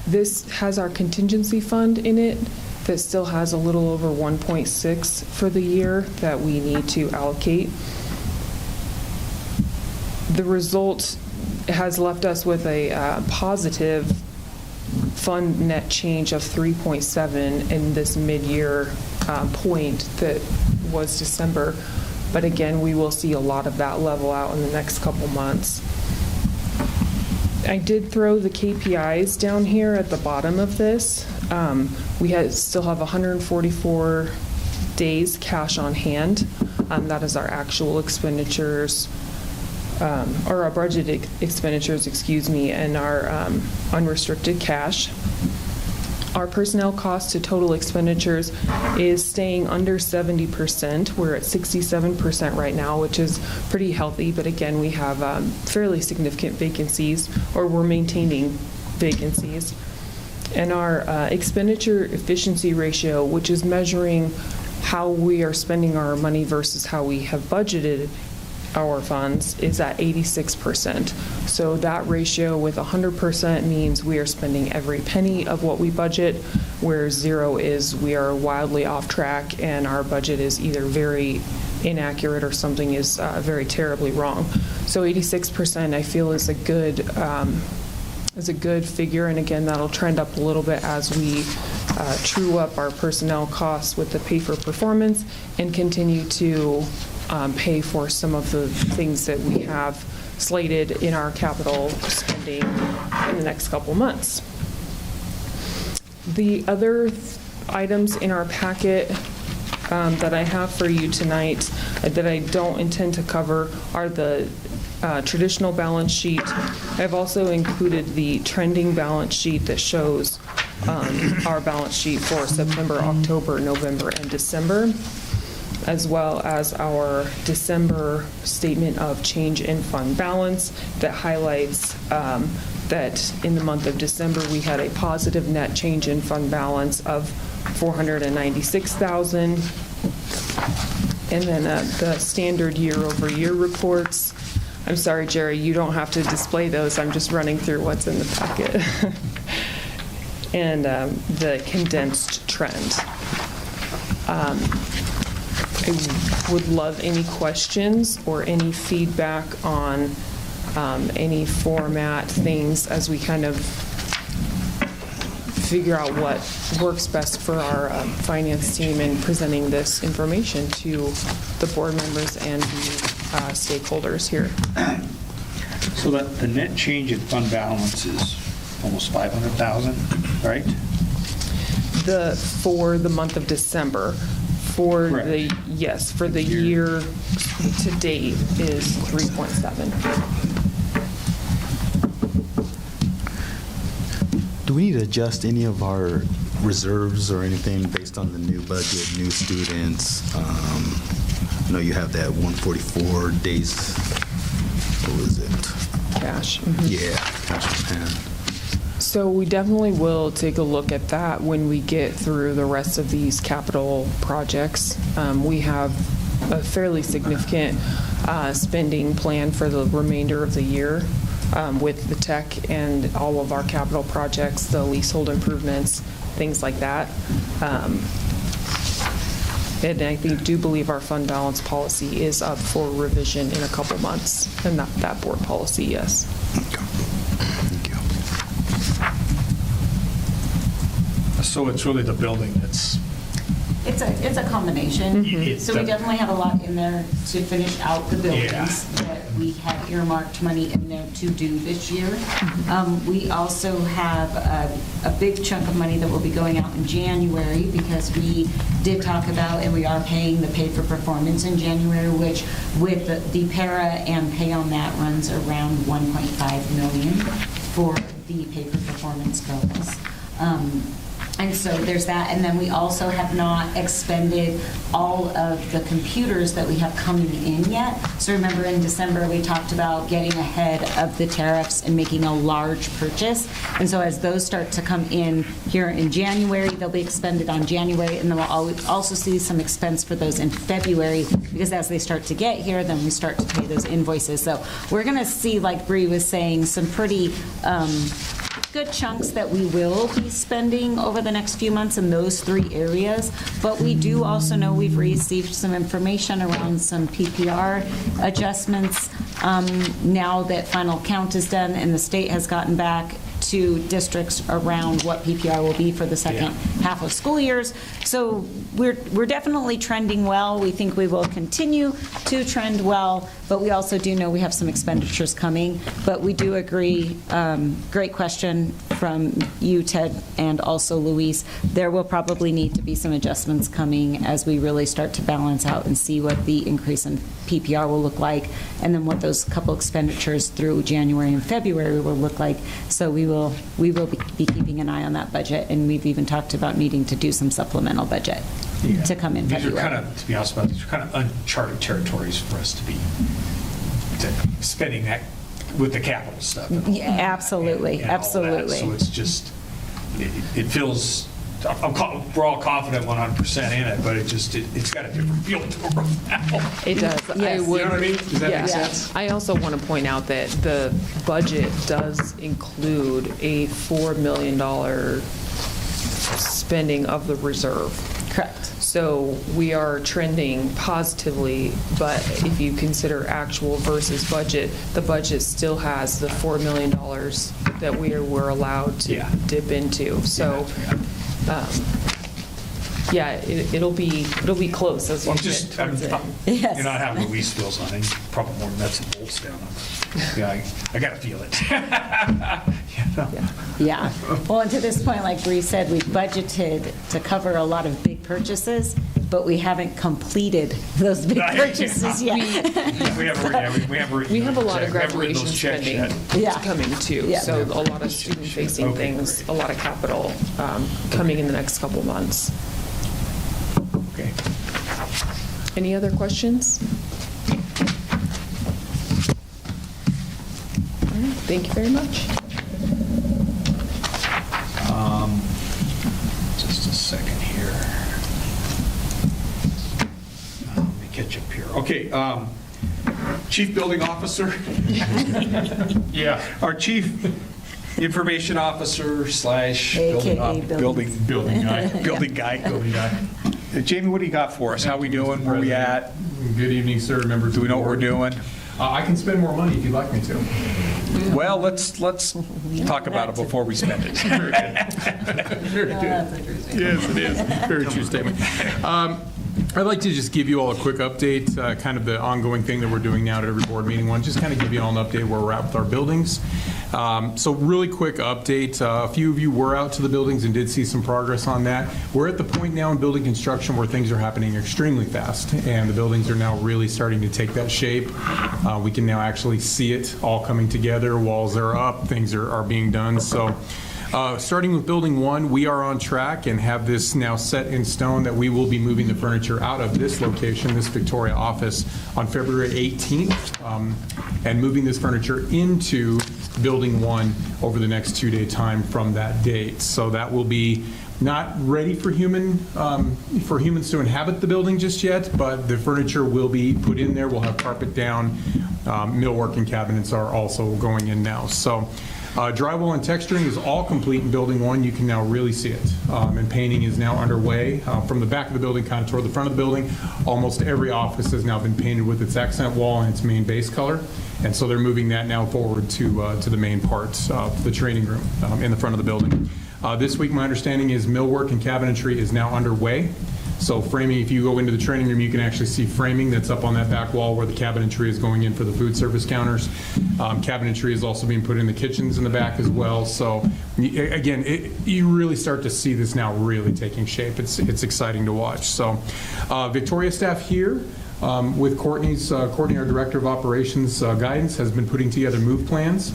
this has our contingency fund in it that still has a little over 1.6 for the year that we need to allocate. The result has left us with a positive fund net change of 3.7 in this mid-year point that was December. But again, we will see a lot of that level out in the next couple months. I did throw the KPIs down here at the bottom of this. We still have 144 days cash on hand. That is our actual expenditures, or our budgeted expenditures, excuse me, and our unrestricted cash. Our personnel cost to total expenditures is staying under 70%. We're at 67% right now, which is pretty healthy. But again, we have fairly significant vacancies, or we're maintaining vacancies. And our expenditure efficiency ratio, which is measuring how we are spending our money versus how we have budgeted our funds, is at 86%. So that ratio with 100% means we are spending every penny of what we budget, where 0 is we are wildly off track and our budget is either very inaccurate or something is very terribly wrong. So 86% I feel is a good figure, and again, that'll trend up a little bit as we true up our personnel costs with the pay for performance and continue to pay for some of the things that we have slated in our capital spending in the next couple months. The other items in our packet that I have for you tonight that I don't intend to cover are the traditional balance sheet. I've also included the trending balance sheet that shows our balance sheet for September, October, November, and December, as well as our December statement of change in fund balance that highlights that in the month of December we had a positive net change in fund balance of $496,000. And then the standard year-over-year reports. I'm sorry, Jerry, you don't have to display those. I'm just running through what's in the packet. and the condensed trend. I would love any questions or any feedback on any format things as we kind of figure out what works best for our finance team in presenting this information to the board members and the stakeholders here. So that the net change in fund balance is almost 500,000, right? For the month of December, for Correct. for the year to date is 3.7. Do we need to adjust any of our reserves or anything based on the new budget, new students? I know you have that 144 days, what was it? Cash. Yeah, cash on hand. So we definitely will take a look at that when we get through the rest of these capital projects. We have a fairly significant spending plan for the remainder of the year with the tech and all of our capital projects, the leasehold improvements, things like that. And I do believe our fund balance policy is up for revision in a couple months, and that board policy, yes. So it's really the building that's... It's a combination. Mhm. So we definitely have a lot in there to finish out the buildings that we had earmarked money in there to do this year. We also have a big chunk of money that will be going out in January because we did talk about, and we are paying the pay for performance in January, which with the para and pay on that runs around 1.5 million for the pay for performance bonus. And so there's that, and then we also have not expended all of the computers that we have coming in yet. So remember in December, we talked about getting ahead of the tariffs and making a large purchase. And so as those start to come in here in January, they'll be expended on January, and then we'll also see some expense for those in February, because as they start to get here, then we start to pay those invoices. So we're gonna see, like Bree was saying, some pretty good chunks that we will be spending over the next few months in those three areas. But we do also know we've received some information around some PPR adjustments now that final count is done and the state has gotten back to districts around what PPR will be for the second half of school years. So we're definitely trending well. We think we will continue to trend well, but we also do know we have some expenditures coming. But we do agree, great question from you, Ted, and also Luis. There will probably need to be some adjustments coming as we really start to balance out and see what the increase in PPR will look like, and then what those couple expenditures through January and February will look like. So we will be keeping an eye on that budget, and we've even talked about needing to do some supplemental budget to come in February. These are kind of, to be honest about it, these are kind of uncharted territories for us to be spending that with the capital stuff. Yeah, absolutely, and all that. absolutely. So it's just, it feels, we're all confident 100% in it, but it's got a different feel to it right now. It does. Yes. You know what I mean? Does that make sense? I also want to point out that the budget does include a $4 million spending of the reserve. Correct. So we are trending positively, but if you consider actual versus budget, the budget still has the $4 million that we were allowed to dip into. So, it'll be close as we get towards it. Yes. You're not having Luis feels on it. Probably more nuts and bolts down on it. Yeah, I got to feel it. Yeah. Well, and to this point, like Bree said, we budgeted to cover a lot of big purchases, but we haven't completed those big purchases yet. We have a lot of graduation spending coming too. Yeah. So a lot of student-facing things, a lot of capital coming in the next couple months. Okay. Any other questions? All right, thank you very much. Just a second here. Let me catch up here. Okay, Chief Building Officer. Yeah. Our chief Information officer slash building guy. Jamie, what do you got for us? How we doing? Where we at? Good evening, sir, members. Do we know what we're doing? I can spend more money if you'd like me to. Well, let's talk about it before we spend it. Very good. Yes, it is. Very true statement. I'd like to just give you all a quick update, kind of the ongoing thing that we're doing now at every board meeting. One, just kind of give you all an update where we're at with our buildings. So really quick update. A few of you were out to the buildings and did see some progress on that. We're at the point now in building construction where things are happening extremely fast, and the buildings are now really starting to take that shape. We can now actually see it all coming together. Walls are up, things are being done. So starting with building 1, we are on track and have this now set in stone that we will be moving the furniture out of this location, this Victoria office, on February 18th, and moving this furniture into building 1 over the next 2-day time from that date. So that will be not ready for humans to inhabit the building just yet, but the furniture will be put in there. We'll have carpet down. Millwork and cabinets are also going in now. So drywall and texturing is all complete in building 1. You can now really see it. And painting is now underway from the back of the building kind of toward the front of the building. Almost every office has now been painted with its accent wall and its main base color. And so they're moving that now forward to the main parts of the training room in the front of the building. This week, my understanding is millwork and cabinetry is now underway. So framing, if you go into the training room, you can actually see framing that's up on that back wall where the cabinetry is going in for the food service counters. Cabinetry is also being put in the kitchens in the back as well. So again, you really start to see this now really taking shape. It's exciting to watch. So Victoria staff here, with Courtney, our Director of Operations guidance, has been putting together move plans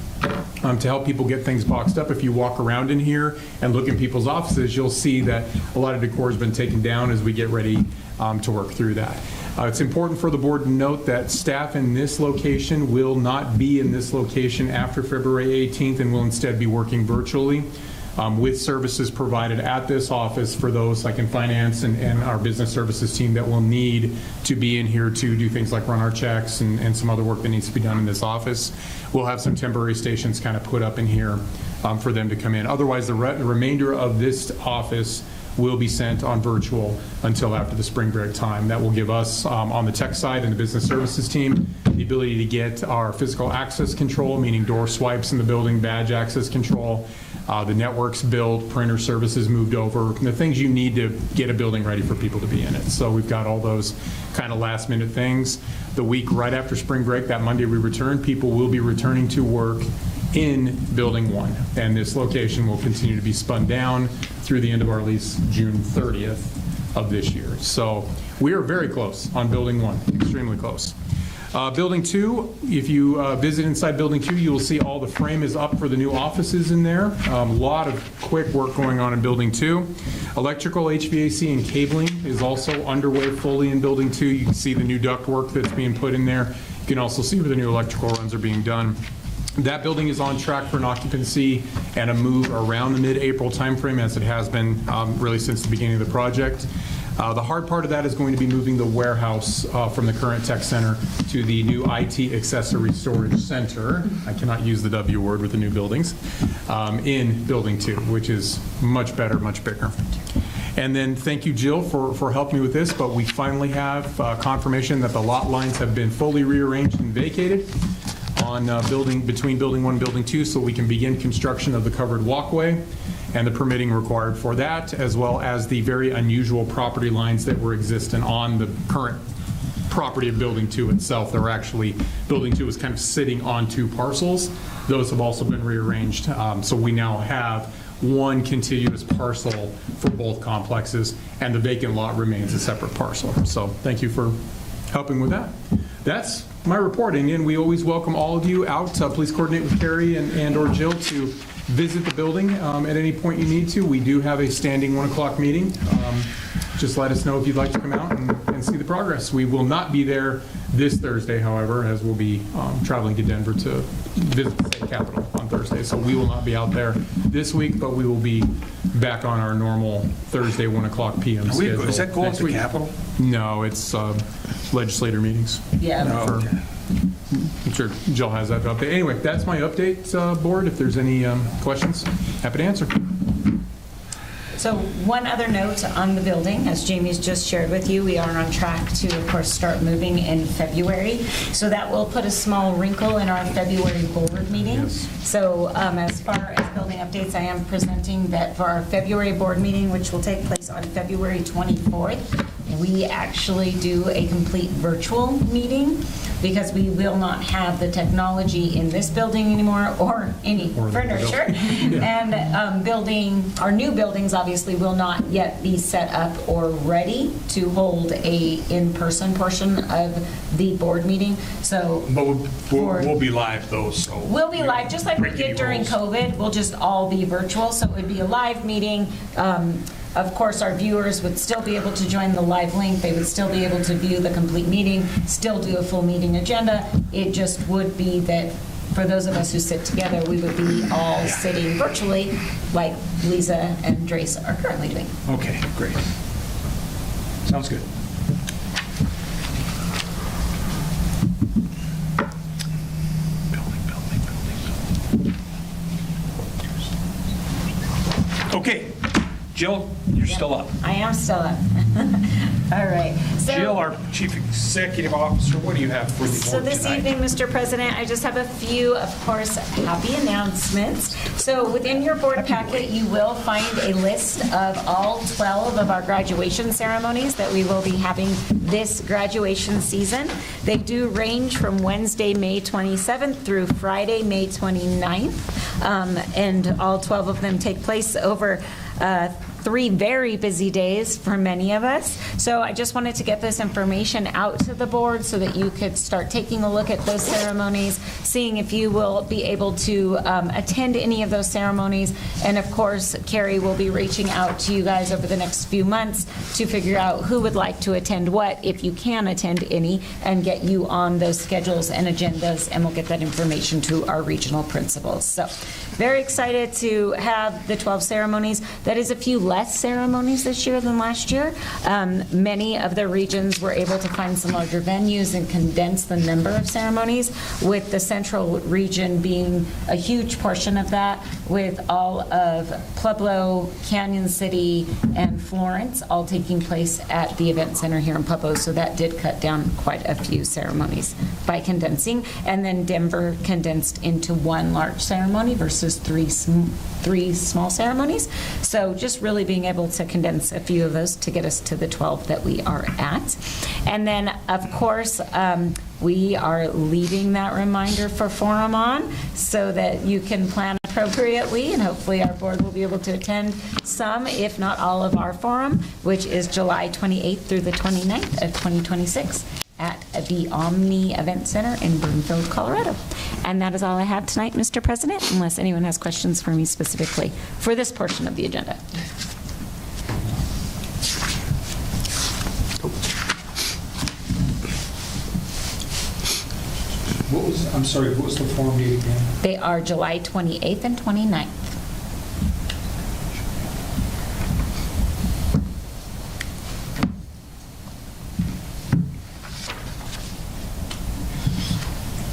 to help people get things boxed up. If you walk around in here and look in people's offices, you'll see that a lot of decor has been taken down as we get ready to work through that. It's important for the board to note that staff in this location will not be in this location after February 18th and will instead be working virtually. With services provided at this office for those like in finance and our business services team that will need to be in here to do things like run our checks and some other work that needs to be done in this office. We'll have some temporary stations kind of put up in here for them to come in. Otherwise, the remainder of this office will be sent on virtual until after the spring break time. That will give us, on the tech side and the business services team, the ability to get our physical access control, meaning door swipes in the building, badge access control, the networks built, printer services moved over, the things you need to get a building ready for people to be in it. So we've got all those kind of last minute things. The week right after spring break, that Monday we return, people will be returning to work in building 1, and this location will continue to be spun down through the end of our lease June 30th of this year. So we are very close on building 1, extremely close. Building 2, if you visit inside building 2, you will see all the frame is up for the new offices in there. A lot of quick work going on in building 2. Electrical, HVAC, and cabling is also underway fully in building 2. You can see the new duct work that's being put in there. You can also see where the new electrical runs are being done. That building is on track for an occupancy and a move around the mid-April timeframe, as it has been really since the beginning of the project. The hard part of that is going to be moving the warehouse from the current tech center to the new IT accessory storage center. I cannot use the W word with the new buildings, in building 2, which is much better, much bigger. And then thank you, Jill, for helping me with this, but we finally have confirmation that the lot lines have been fully rearranged and vacated on between building 1 and building 2, so we can begin construction of the covered walkway and the permitting required for that, as well as the very unusual property lines that were existent on the current property of building 2 itself. They're actually, building 2 is kind of sitting on 2 parcels. Those have also been rearranged, so we now have one contiguous parcel for both complexes, and the vacant lot remains a separate parcel. So thank you for helping with that. That's my reporting, and we always welcome all of you out. Please coordinate with Carrie and or Jill to visit the building at any point you need to. We do have a standing 1 o'clock meeting. Just let us know if you'd like to come out and see the progress. We will not be there this Thursday, however, as we'll be traveling to Denver to visit the state capitol on Thursday. So we will not be out there this week, but we will be back on our normal Thursday 1 o'clock p.m. schedule. Is that going to the Capitol? No, it's legislator meetings. Yeah. I'm sure Jill has that update. Anyway, that's my update, board. If there's any questions, happy to answer. So one other note on the building, as Jamie's just shared with you, we are on track to, of course, start moving in February. So that will put a small wrinkle in our February board meeting. Yes. So as far as building updates, I am presenting that for our February board meeting, which will take place on February 24th, we actually do a complete virtual meeting because we will not have the technology in this building anymore or any furniture. And our new buildings obviously will not yet be set up or ready to hold a in-person portion of the board meeting. So, But we'll be live though, so. we'll be live, just like we did during COVID. We'll just all be virtual, so it would be a live meeting. Of course, our viewers would still be able to join the live link. They would still be able to view the complete meeting, still do a full meeting agenda. It just would be that for those of us who sit together, we would be all sitting virtually like Lisa and Drace are currently doing. Okay, great. Sounds good. Okay, Jill, you're still up. I am still up. All right. So, Jill, our Chief Executive Officer, what do you have for the So board this tonight? evening, Mr. President, I just have a few, of course, happy announcements. So within your board packet, you will find a list of all 12 of our graduation ceremonies that we will be having this graduation season. They do range from Wednesday, May 27th through Friday, May 29th. And all 12 of them take place over 3 very busy days for many of us. So I just wanted to get this information out to the board so that you could start taking a look at those ceremonies, seeing if you will be able to attend any of those ceremonies. And of course, Carrie will be reaching out to you guys over the next few months to figure out who would like to attend what, if you can attend any, and get you on those schedules and agendas, and we'll get that information to our regional principals. So very excited to have the 12 ceremonies. That is a few less ceremonies this year than last year. Many of the regions were able to find some larger venues and condense the number of ceremonies, with the central region being a huge portion of that, with all of Pueblo, Canyon City, and Florence all taking place at the event center here in Pueblo. So that did cut down quite a few ceremonies by condensing. And then Denver condensed into 1 large ceremony versus 3 small ceremonies. So just really being able to condense a few of those to get us to the 12 that we are at. And then, of course, we are leaving that reminder for Quorum on so that you can plan appropriately, and hopefully our board will be able to attend some, if not all, of our forum, which is July 28th through the 29th of 2026 at the Omni Event Center in Broomfield, Colorado. And that is all I have tonight, Mr. President, unless anyone has questions for me specifically for this portion of the agenda. I'm sorry, what was the forum date again? They are July 28th and 29th.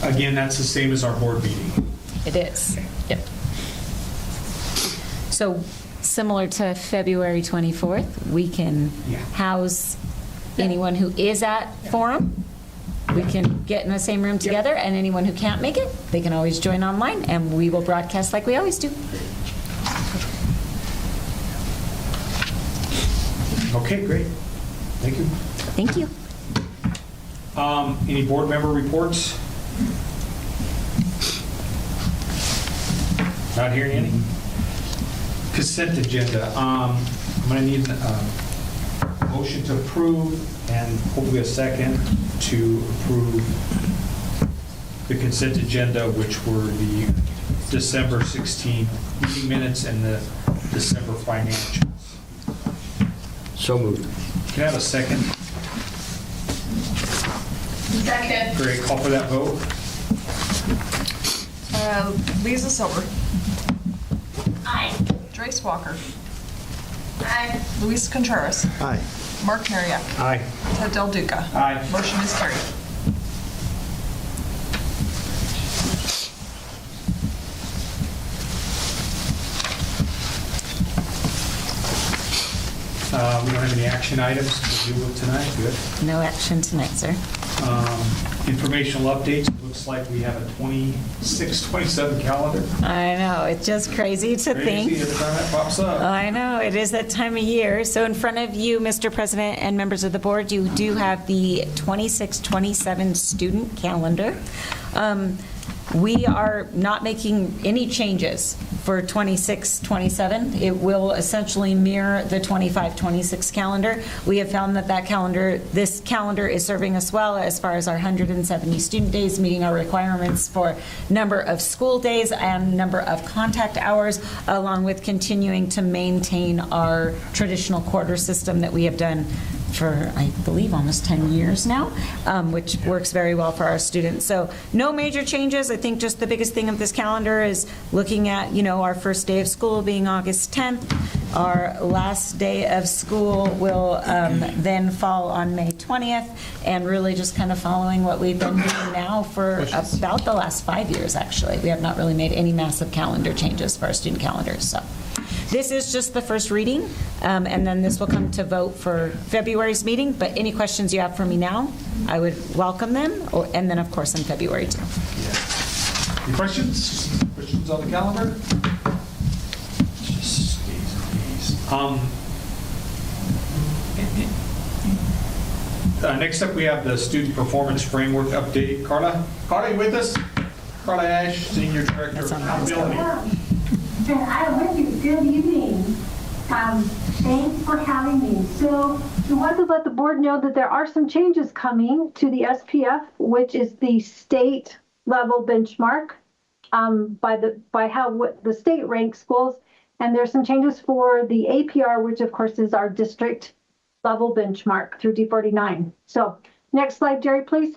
Again, that's the same as our board meeting. It is. Yep. So similar to February 24th, we can house anyone who is at Forum. We can get in the same room together, and anyone who can't make it, they can always join online, and we will broadcast like we always do. Okay, great. Thank you. Thank you. Any board member reports? Not hearing any? Consent agenda. I'm going to need a motion to approve and hopefully a second to approve the consent agenda, which were the December 16 meeting minutes and the December financials. So moved. Can I have a second? Second. Great, call for that vote. Lisa Silver. Aye. Drace Walker. Aye. Luis Contreras. Aye. Mark Mariak. Aye. Ted Del Duca. Aye. Motion is carried. don't have any action items to deal with tonight. Good. No action tonight, sir. Informational updates. Looks like we have a 26, 27 calendar. I know, it's just crazy to think. Crazy every time that pops up. I know, it is that time of year. So in front of you, Mr. President and members of the board, you do have the 26-27 student calendar. We are not making any changes for 26-27. It will essentially mirror the 25-26 calendar. We have found that this calendar is serving us well as far as our 170 student days, meeting our requirements for number of school days and number of contact hours, along with continuing to maintain our traditional quarter system that we have done for, I believe, almost 10 years now, which works very well for our students. So no major changes. I think just the biggest thing of this calendar is looking at, our first day of school being August 10th. Our last day of school will then fall on May 20th, and really just kind of following what we've been doing now for about the last 5 years, actually. We have not really made any massive calendar changes for our student calendars. So this is just the first reading, and then this will come to vote for February's meeting. But any questions you have for me now, I would welcome them, and then, of course, in February, too. Any questions? Questions on the calendar? Just next up, we have the Student Performance Framework update. Karla, are you with us? Karla Ash, Senior Director of Accountability. I'm with you. Good evening. Thanks for having me. So we want to let the board know that there are some changes coming to the SPF, which is the state level benchmark by how the state ranks schools. And there's some changes for the APR, which of course is our district level benchmark through D49. So next slide, Jerry, please.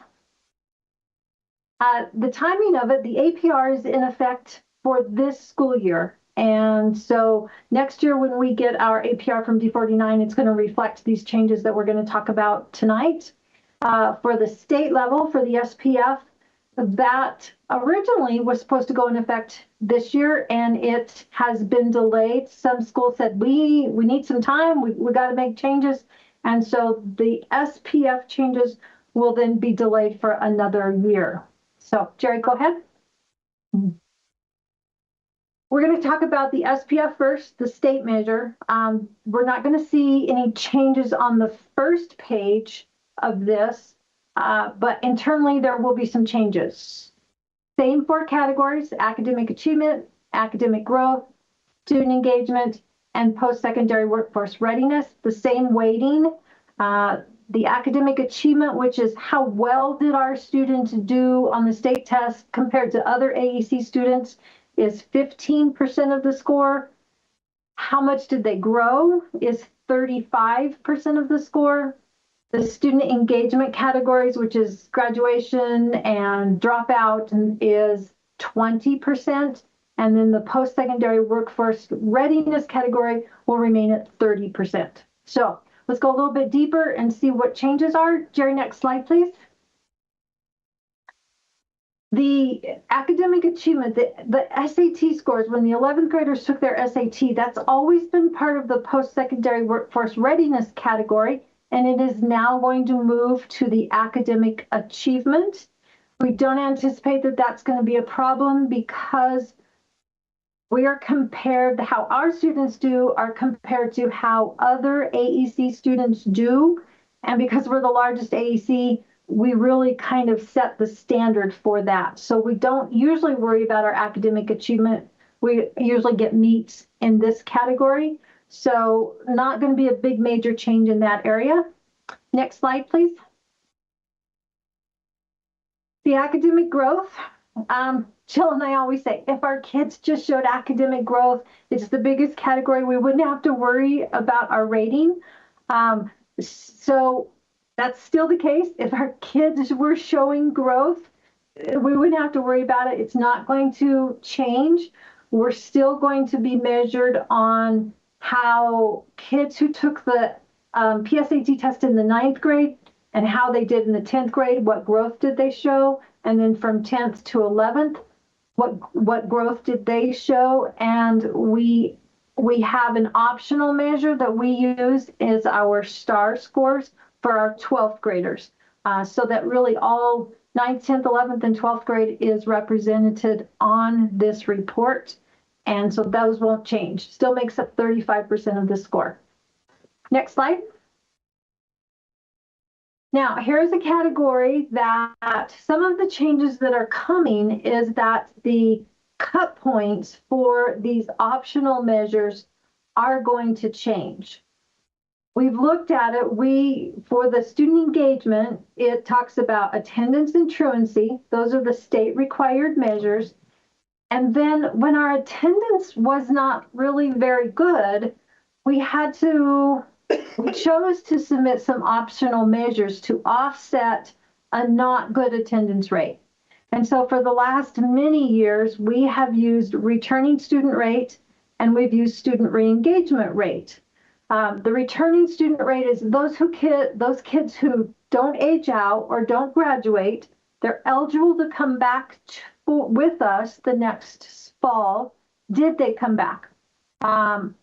The timing of it, the APR is in effect for this school year. And so next year when we get our APR from D49, it's going to reflect these changes that we're going to talk about tonight. For the state level, for the SPF, that originally was supposed to go in effect this year, and it has been delayed. Some schools said, we need some time, we got to make changes. And so the SPF changes will then be delayed for another year. So Jerry, go ahead. We're going to talk about the SPF first, the state measure. We're not going to see any changes on the first page of this, but internally there will be some changes. Same four categories: academic achievement, academic growth, student engagement, and post-secondary workforce readiness. The same weighting. The academic achievement, which is how well did our students do on the state test compared to other AEC students, is 15% of the score. How much did they grow is 35% of the score. The student engagement categories, which is graduation and dropout, is 20%. And then the post-secondary workforce readiness category will remain at 30%. So let's go a little bit deeper and see what changes are. Jerry, next slide, please. The academic achievement, the SAT scores, when the 11th graders took their SAT, that's always been part of the post-secondary workforce readiness category, and it is now going to move to the academic achievement. We don't anticipate that that's going to be a problem because we are compared, how our students do are compared to how other AEC students do, and because we're the largest AEC, we really kind of set the standard for that. So we don't usually worry about our academic achievement. We usually get meets in this category. So not going to be a big major change in that area. Next slide, please. The academic growth. Jill and I always say, if our kids just showed academic growth, it's the biggest category. We wouldn't have to worry about our rating. So that's still the case. If our kids were showing growth, we wouldn't have to worry about it. It's not going to change. We're still going to be measured on how kids who took the PSAT test in the 9th grade and how they did in the 10th grade, what growth did they show? And then from 10th to 11th, what growth did they show? And we we have an optional measure that we use is our STAR scores for our 12th graders. So that really all 9th, 10th, 11th, and 12th grade is represented on this report. And so those won't change. Still makes up 35% of the score. Next slide. Now, here's a category that some of the changes that are coming is that the cut points for these optional measures are going to change. We've looked at it. For the student engagement, it talks about attendance and truancy. Those are the state required measures. And then when our attendance was not really very good, we chose to submit some optional measures to offset a not good attendance rate. And so for the last many years, we have used returning student rate and we've used student re-engagement rate. The returning student rate is those kids who don't age out or don't graduate, they're eligible to come back with us the next fall. Did they come back? And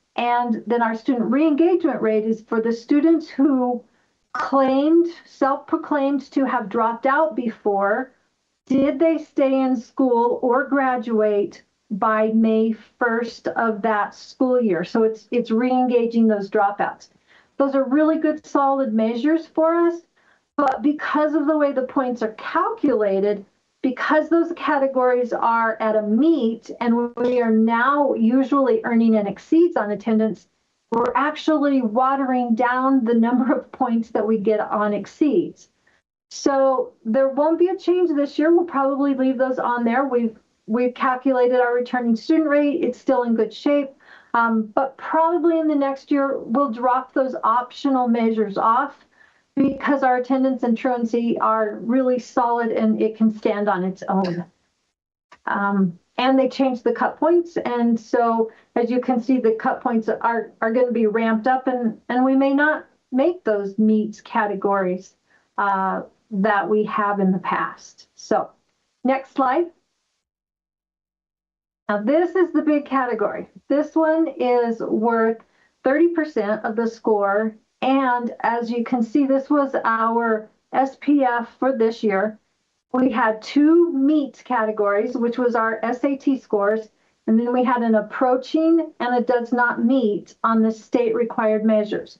then our student re-engagement rate is for the students who self-proclaimed to have dropped out before. Did they stay in school or graduate by May 1st of that school year? So it's re-engaging those dropouts. Those are really good, solid measures for us. But because of the way the points are calculated, because those categories are at a meet and we are now usually earning and exceeds on attendance, we're actually watering down the number of points that we get on exceeds. So there won't be a change this year. We'll probably leave those on there. We've calculated our returning student rate. It's still in good shape. But probably in the next year, we'll drop those optional measures off because our attendance and truancy are really solid and it can stand on its own. And they changed the cut points. And so as you can see, the cut points are going to be ramped up and we may not make those meets categories that we have in the past. So next slide. Now this is the big category. This one is worth 30% of the score. And as you can see, this was our SPF for this year. We had 2 meet categories, which was our SAT scores. And then we had an approaching and a does not meet on the state required measures.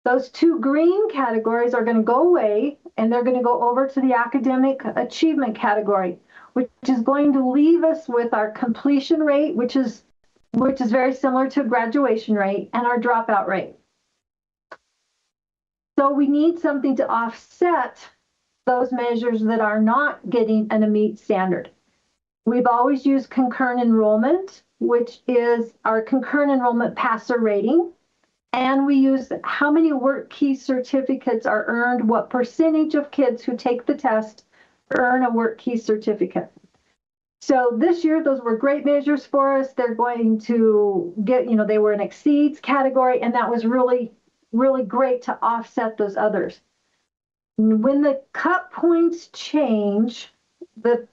Those 2 green categories are going to go away and they're going to go over to the academic achievement category, which is going to leave us with our completion rate, which is very similar to graduation rate, and our dropout rate. So we need something to offset those measures that are not getting an meet standard. We've always used concurrent enrollment, which is our concurrent enrollment passer rating. And we use how many work key certificates are earned, what percentage of kids who take the test earn a work key certificate. So this year, those were great measures for us. They're going to get, they were an exceeds category, and that was really, really great to offset those others. When the cut points change, the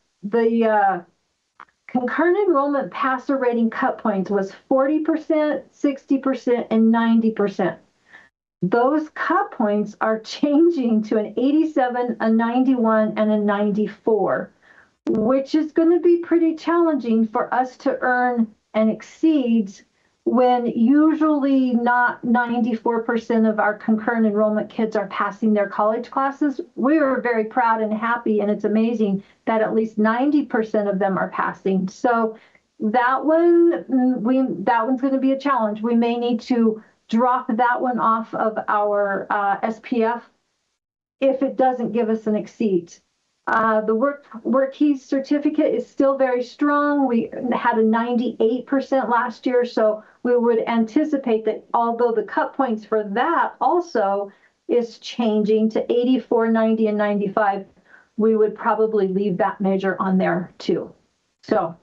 concurrent enrollment passer rating cut points was 40%, 60%, and 90%. Those cut points are changing to an 87, a 91, and a 94, which is going to be pretty challenging for us to earn and exceeds when usually not 94% of our concurrent enrollment kids are passing their college classes. We are very proud and happy, and it's amazing that at least 90% of them are passing. So that one's going to be a challenge. We may need to drop that one off of our SPF if it doesn't give us an exceed. The work key certificate is still very strong. We had a 98% last year, so we would anticipate that although the cut points for that also is changing to 84, 90, and 95, we would probably leave that measure on there too. So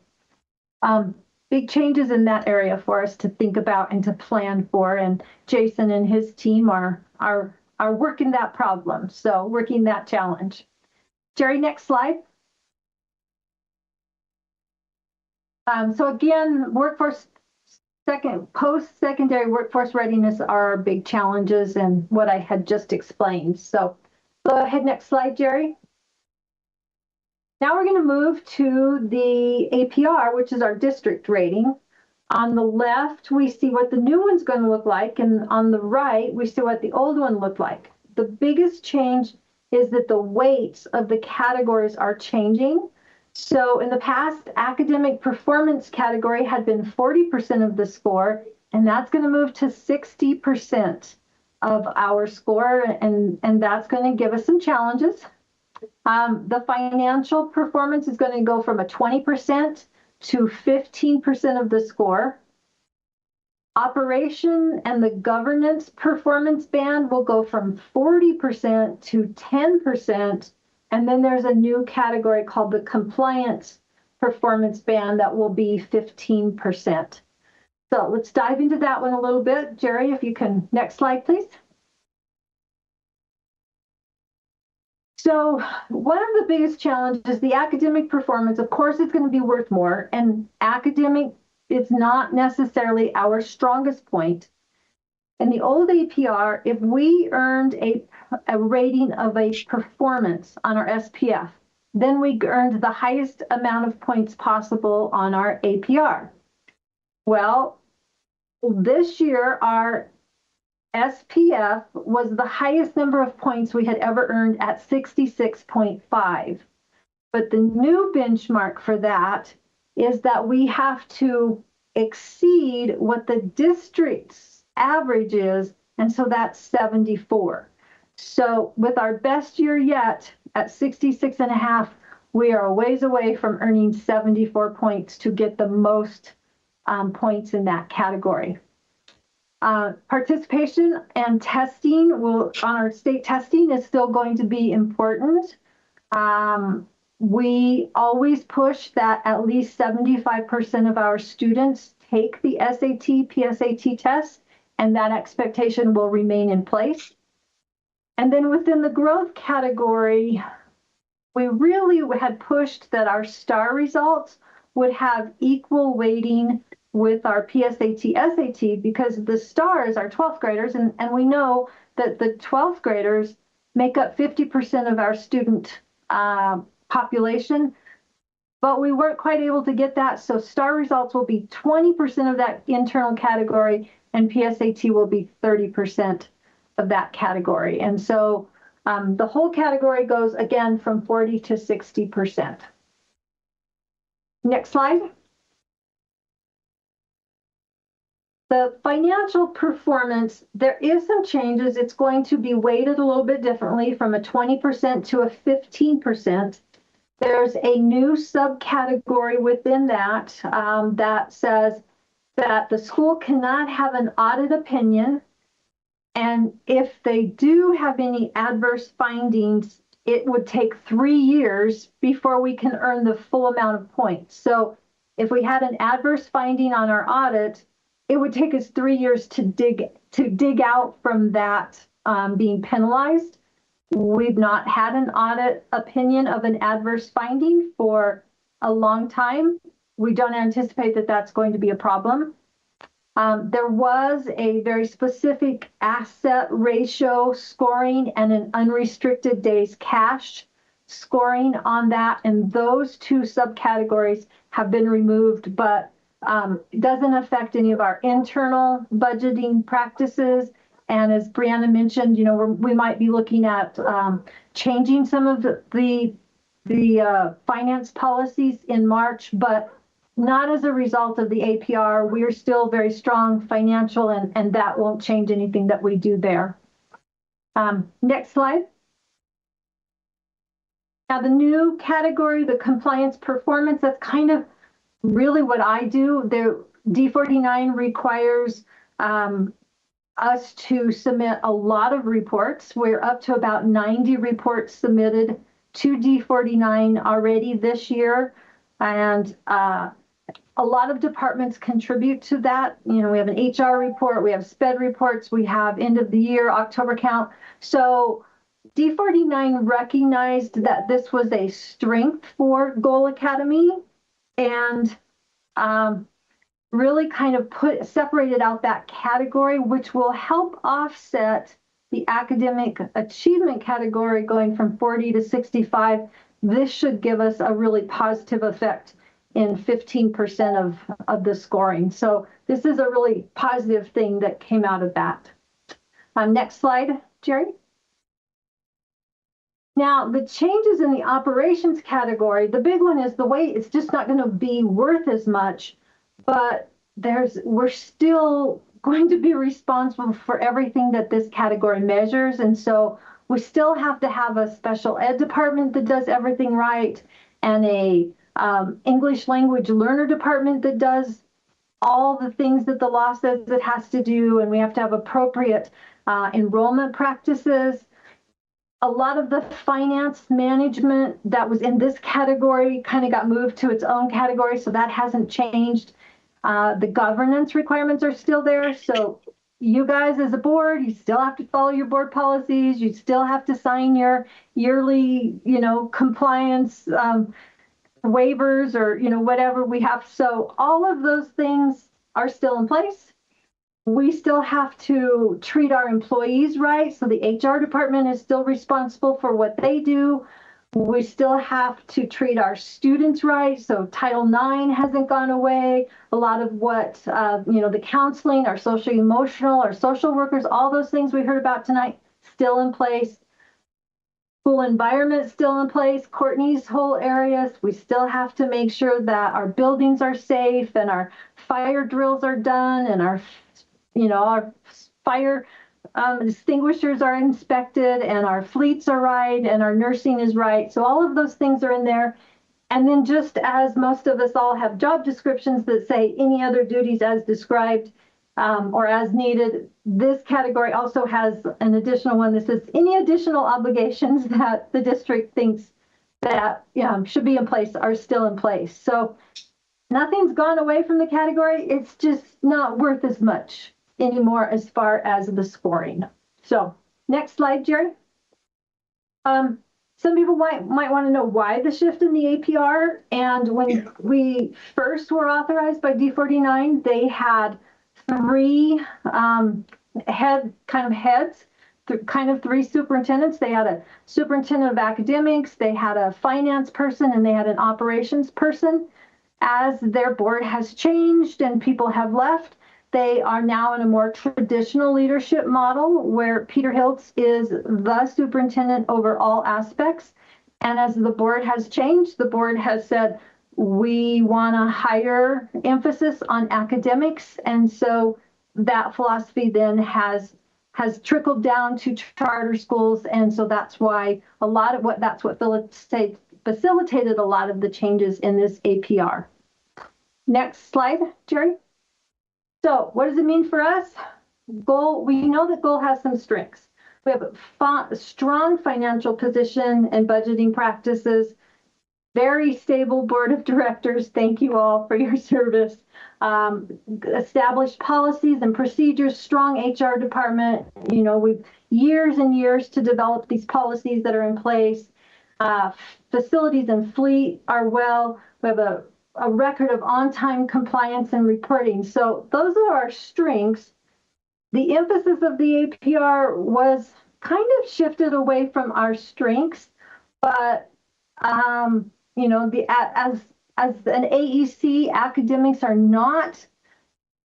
big changes in that area for us to think about and to plan for, and Jason and his team are working that problem, so working that challenge. Jerry, next slide. So again, workforce post-secondary workforce readiness are our big challenges and what I had just explained. So go ahead, next slide, Jerry. Now we're going to move to the APR, which is our district rating. On the left, we see what the new one's going to look like, and on the right, we see what the old one looked like. The biggest change is that the weights of the categories are changing. So in the past, academic performance category had been 40% of the score, and that's going to move to 60% of our score, and that's going to give us some challenges. The financial performance is going to go from a 20% to 15% of the score. Operation and the governance performance band will go from 40% to 10%. And then there's a new category called the compliance performance band that will be 15%. So let's dive into that one a little bit. Jerry, if you can, next slide, please. So one of the biggest challenges is the academic performance. Of course, it's going to be worth more, and academic is not necessarily our strongest point. In the old APR, if we earned a rating of a performance on our SPF, then we earned the highest amount of points possible on our APR. Well, this year, our SPF was the highest number of points we had ever earned at 66.5. But the new benchmark for that is that we have to exceed what the district's average is, and so that's 74. So with our best year yet at 66.5, we are a ways away from earning 74 points to get the most points in that category. Participation and testing on our state testing is still going to be important. We always push that at least 75% of our students take the SAT, PSAT test, and that expectation will remain in place. And then within the growth category, we really had pushed that our STAR results would have equal weighting with our PSAT, SAT, because the STARs are 12th graders, and we know that the 12th graders make up 50% of our student population, but we weren't quite able to get that, so STAR results will be 20% of that internal category, and PSAT will be 30% of that category. And so the whole category goes, again, from 40 to 60%. Next slide. The financial performance, there is some changes. It's going to be weighted a little bit differently from a 20% to a 15%. There's a new subcategory within that that says that the school cannot have an audit opinion. And if they do have any adverse findings, it would take 3 years before we can earn the full amount of points. So if we had an adverse finding on our audit, it would take us 3 years to dig out from that being penalized. We've not had an audit opinion of an adverse finding for a long time. We don't anticipate that that's going to be a problem. There was a very specific asset ratio scoring and an unrestricted days cash scoring on that, and those two subcategories have been removed, but it doesn't affect any of our internal budgeting practices. And as Brianna mentioned, we might be looking at changing some of the finance policies in March, but not as a result of the APR. We are still very strong financial, and that won't change anything that we do there. Next slide. Now the new category, the compliance performance, that's kind of really what I do. The D49 requires us to submit a lot of reports. We're up to about 90 reports submitted to D49 already this year. And a lot of departments contribute to that. We have an HR report, we have SPED reports, we have end of the year, October count. So D49 recognized that this was a strength for Goal Academy, and really kind of separated out that category, which will help offset the academic achievement category going from 40 to 65. This should give us a really positive effect in 15% of the scoring. So this is a really positive thing that came out of that. Next slide, Jerry. Now, the changes in the operations category, the big one is the weight. It's just not going to be worth as much, but we're still going to be responsible for everything that this category measures. And so we still have to have a special ed department that does everything right, and a English language learner department that does all the things that the law says it has to do. And we have to have appropriate enrollment practices. A lot of the finance management that was in this category kind of got moved to its own category, so that hasn't changed. The governance requirements are still there, so you guys as a board, you still have to follow your board policies. You still have to sign your yearly, compliance waivers or, whatever we have. So all of those things are still in place. We still have to treat our employees right. So the HR department is still responsible for what they do. We still have to treat our students right. So Title IX hasn't gone away. A lot of what, the counseling, our social emotional, our social workers, all those things we heard about tonight, still in place. School environment still in place. Courtney's whole areas, we still have to make sure that our buildings are safe and our fire drills are done and our fire extinguishers are inspected and our fleets are right and our nursing is right. So all of those things are in there. And then just as most of us all have job descriptions that say any other duties as described or as needed, this category also has an additional one that says any additional obligations that the district thinks that should be in place are still in place. So nothing's gone away from the category. It's just not worth as much anymore as far as the scoring. So next slide, Jerry. Some people might want to know why the shift in the APR. And when we first were authorized by D49, they had three three superintendents. They had a superintendent of academics, they had a finance person, and they had an operations person. As their board has changed and people have left, they are now in a more traditional leadership model where Peter Hiltz is the superintendent over all aspects. And as the board has changed, the board has said, we want a higher emphasis on academics. And so that philosophy then has trickled down to charter schools. And so that's why that's what facilitated a lot of the changes in this APR. Next slide, Jerry. So what does it mean for us? We know that Goal has some strengths. We have a strong financial position and budgeting practices, very stable board of directors. Thank you all for your service. Established policies and procedures, strong HR department. We've years and years to develop these policies that are in place. Facilities and fleet are well. We have a record of on-time compliance and reporting. So those are our strengths. The emphasis of the APR was kind of shifted away from our strengths, but as an AEC, academics are not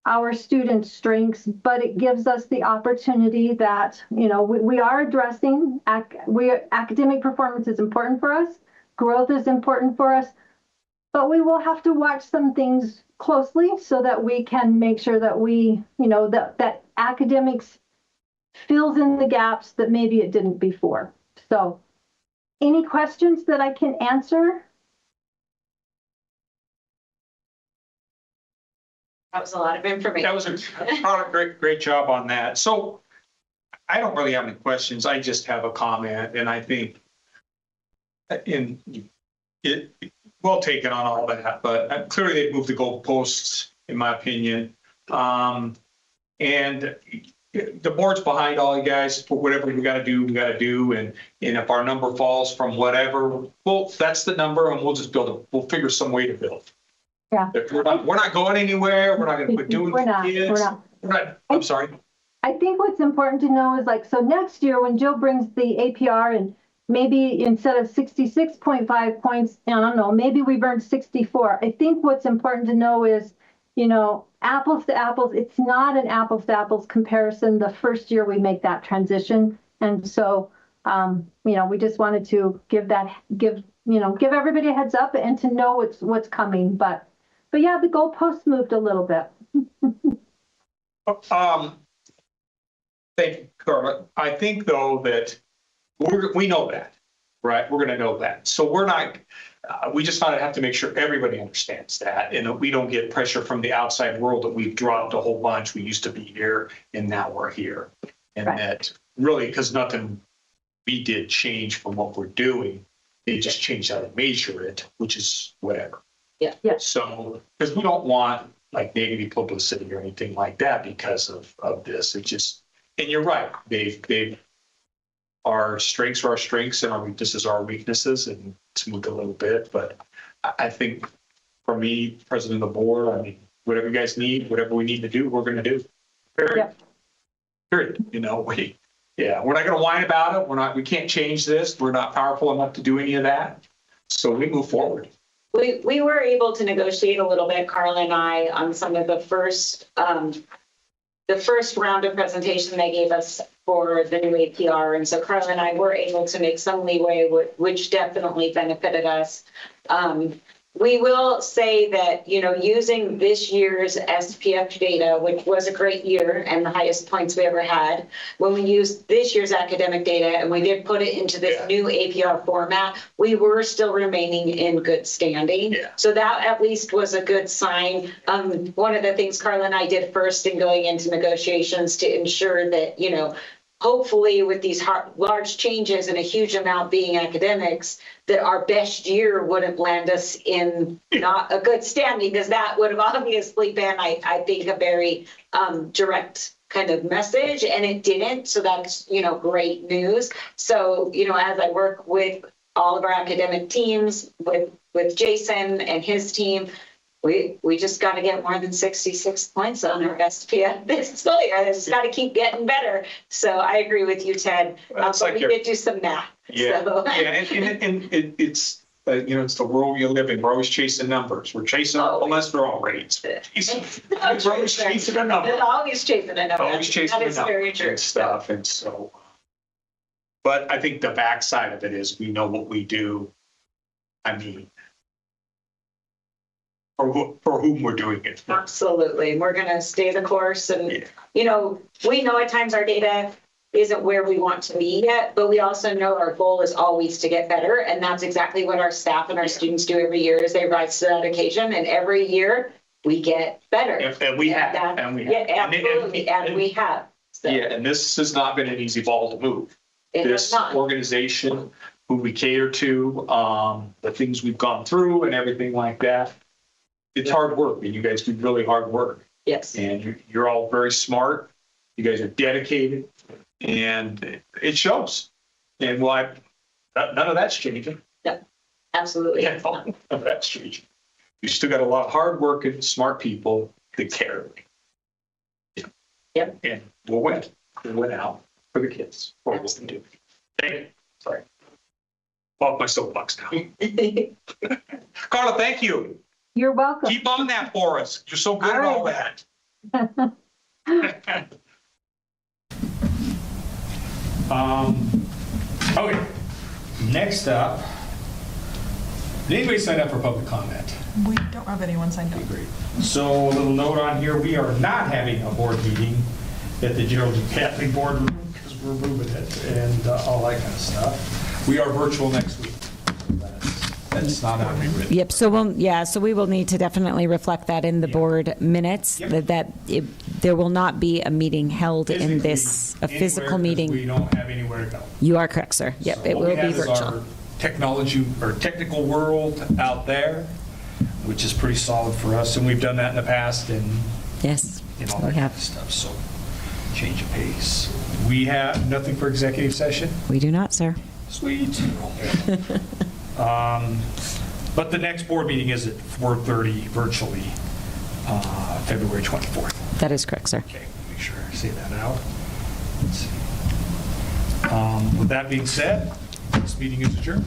our students' strengths, but it gives us the opportunity that we are addressing. Academic performance is important for us. Growth is important for us. But we will have to watch some things closely so that we can make sure that that academics fills in the gaps that maybe it didn't before. So any questions that I can answer? That was a lot of information. That was a great job on that. So I don't really have any questions. I just have a comment, and I think well taken on all that, but clearly they've moved the goalposts, in my opinion. And the board's behind all you guys. For whatever we got to do. And if our number falls from whatever, well, that's the number, and we'll just build it. We'll figure some way to build. Yeah. We're not going anywhere. We're not going to quit doing We're not. kids. We're not. I'm sorry. I think what's important to know is like, so next year when Jill brings the APR and maybe instead of 66.5 points, I don't know, maybe we've earned 64. I think what's important to know is, you know, apples to apples, it's not an apples to apples comparison the first year we make that transition. And so, you know, we just wanted to give everybody a heads up and to know what's coming. But yeah, the goalposts moved a little bit. Thank you, Karla. I think though that we know that, right? We're going to know that. So we're not, we just have to make sure everybody understands that and that we don't get pressure from the outside world that we've dropped a whole bunch. We used to be here and now we're here. And that really, because nothing we did change from what we're doing. They just changed how to measure it, which is whatever. Yeah. So, because we don't want like negative publicity or anything like that because of this. It just, and you're right. They've our strengths are our strengths and our weaknesses are our weaknesses, and it's moved a little bit. But I think for me, president of the board, I mean, whatever you guys need, whatever we need to do, we're going to do. Period. Period. You know, we're not going to whine about it. We can't change this. We're not powerful enough to do any of that. So we move forward. We were able to negotiate a little bit, Karla and I, on some of the first round of presentation they gave us for the new APR. And so Karla and I were able to make some leeway, which definitely benefited us. We will say that, you know, using this year's SPF data, which was a great year and the highest points we ever had, when we used this year's academic data and we did put it into this new APR format, we were still remaining in good standing. So that at least was a good sign. One of the things Karla and I did first in going into negotiations to ensure that, you know, hopefully with these large changes and a huge amount being academics, that our best year wouldn't land us in not a good standing, because that would have obviously been, I think, a very direct kind of message, and it didn't. So that's, you know, great news. So, you know, as I work with all of our academic teams, with Jason and his team, we just got to get more than 66 points on our SPF this school year. It's got to keep getting better. So I agree with you, Ted. But we did do some math. Yeah, so. and it's you know, it's the world you live in. We're always chasing numbers. We're chasing cholesterol rates. We're always chasing a number. Always chasing a number. Always chasing that a is number very true. and stuff. And so, but I think the backside of it is we know what we do. I mean, for whom we're doing it. Absolutely. We're going to stay the course. And, you know, we know at times our data isn't where we want to be yet, but we also know our goal is always to get better. And that's exactly what our staff and our students do every year is they rise to that occasion. And every year we get better. And we have. Yeah, absolutely. And we have. So. Yeah, and this has not been an easy ball to move. This organization, who we cater to, the things we've gone through and everything like that. It's hard work, and you guys do really hard work. Yes. And you're all very smart. You guys are dedicated, and it shows. And none of that's changing. No, absolutely. Yeah, none of that's changing. You still got a lot of hard working, smart people that care. Yep. And we'll win. We'll win out for the kids. For what we can do. Thank you. Sorry. Off my soapbox now. Karla, thank you. You're welcome. Keep on that for us. You're so good at all that. Okay, next up, did anybody sign up for public comment? We don't have anyone signed up. Great. So a little note on here, we are not having a board meeting at the Geraldine Catholic boardroom because we're moving it and all that kind of stuff. We are virtual next week. That's not on me written. Yep, so we will need to definitely reflect that in the board minutes, there will not be a meeting held in this, a physical meeting. We don't have anywhere to go. You are correct, sir. Yep, So it will be virtual. our technology or technical world out there, which is pretty solid for us, and we've done that in the past and yes, all that kind of stuff, so change of pace. We have nothing for executive session? We do not, sir. Sweet. But the next board meeting is at 4:30 virtually, February 24th. That is correct, sir. Okay, make sure I say that out. Let's see. With that being said, this meeting is adjourned.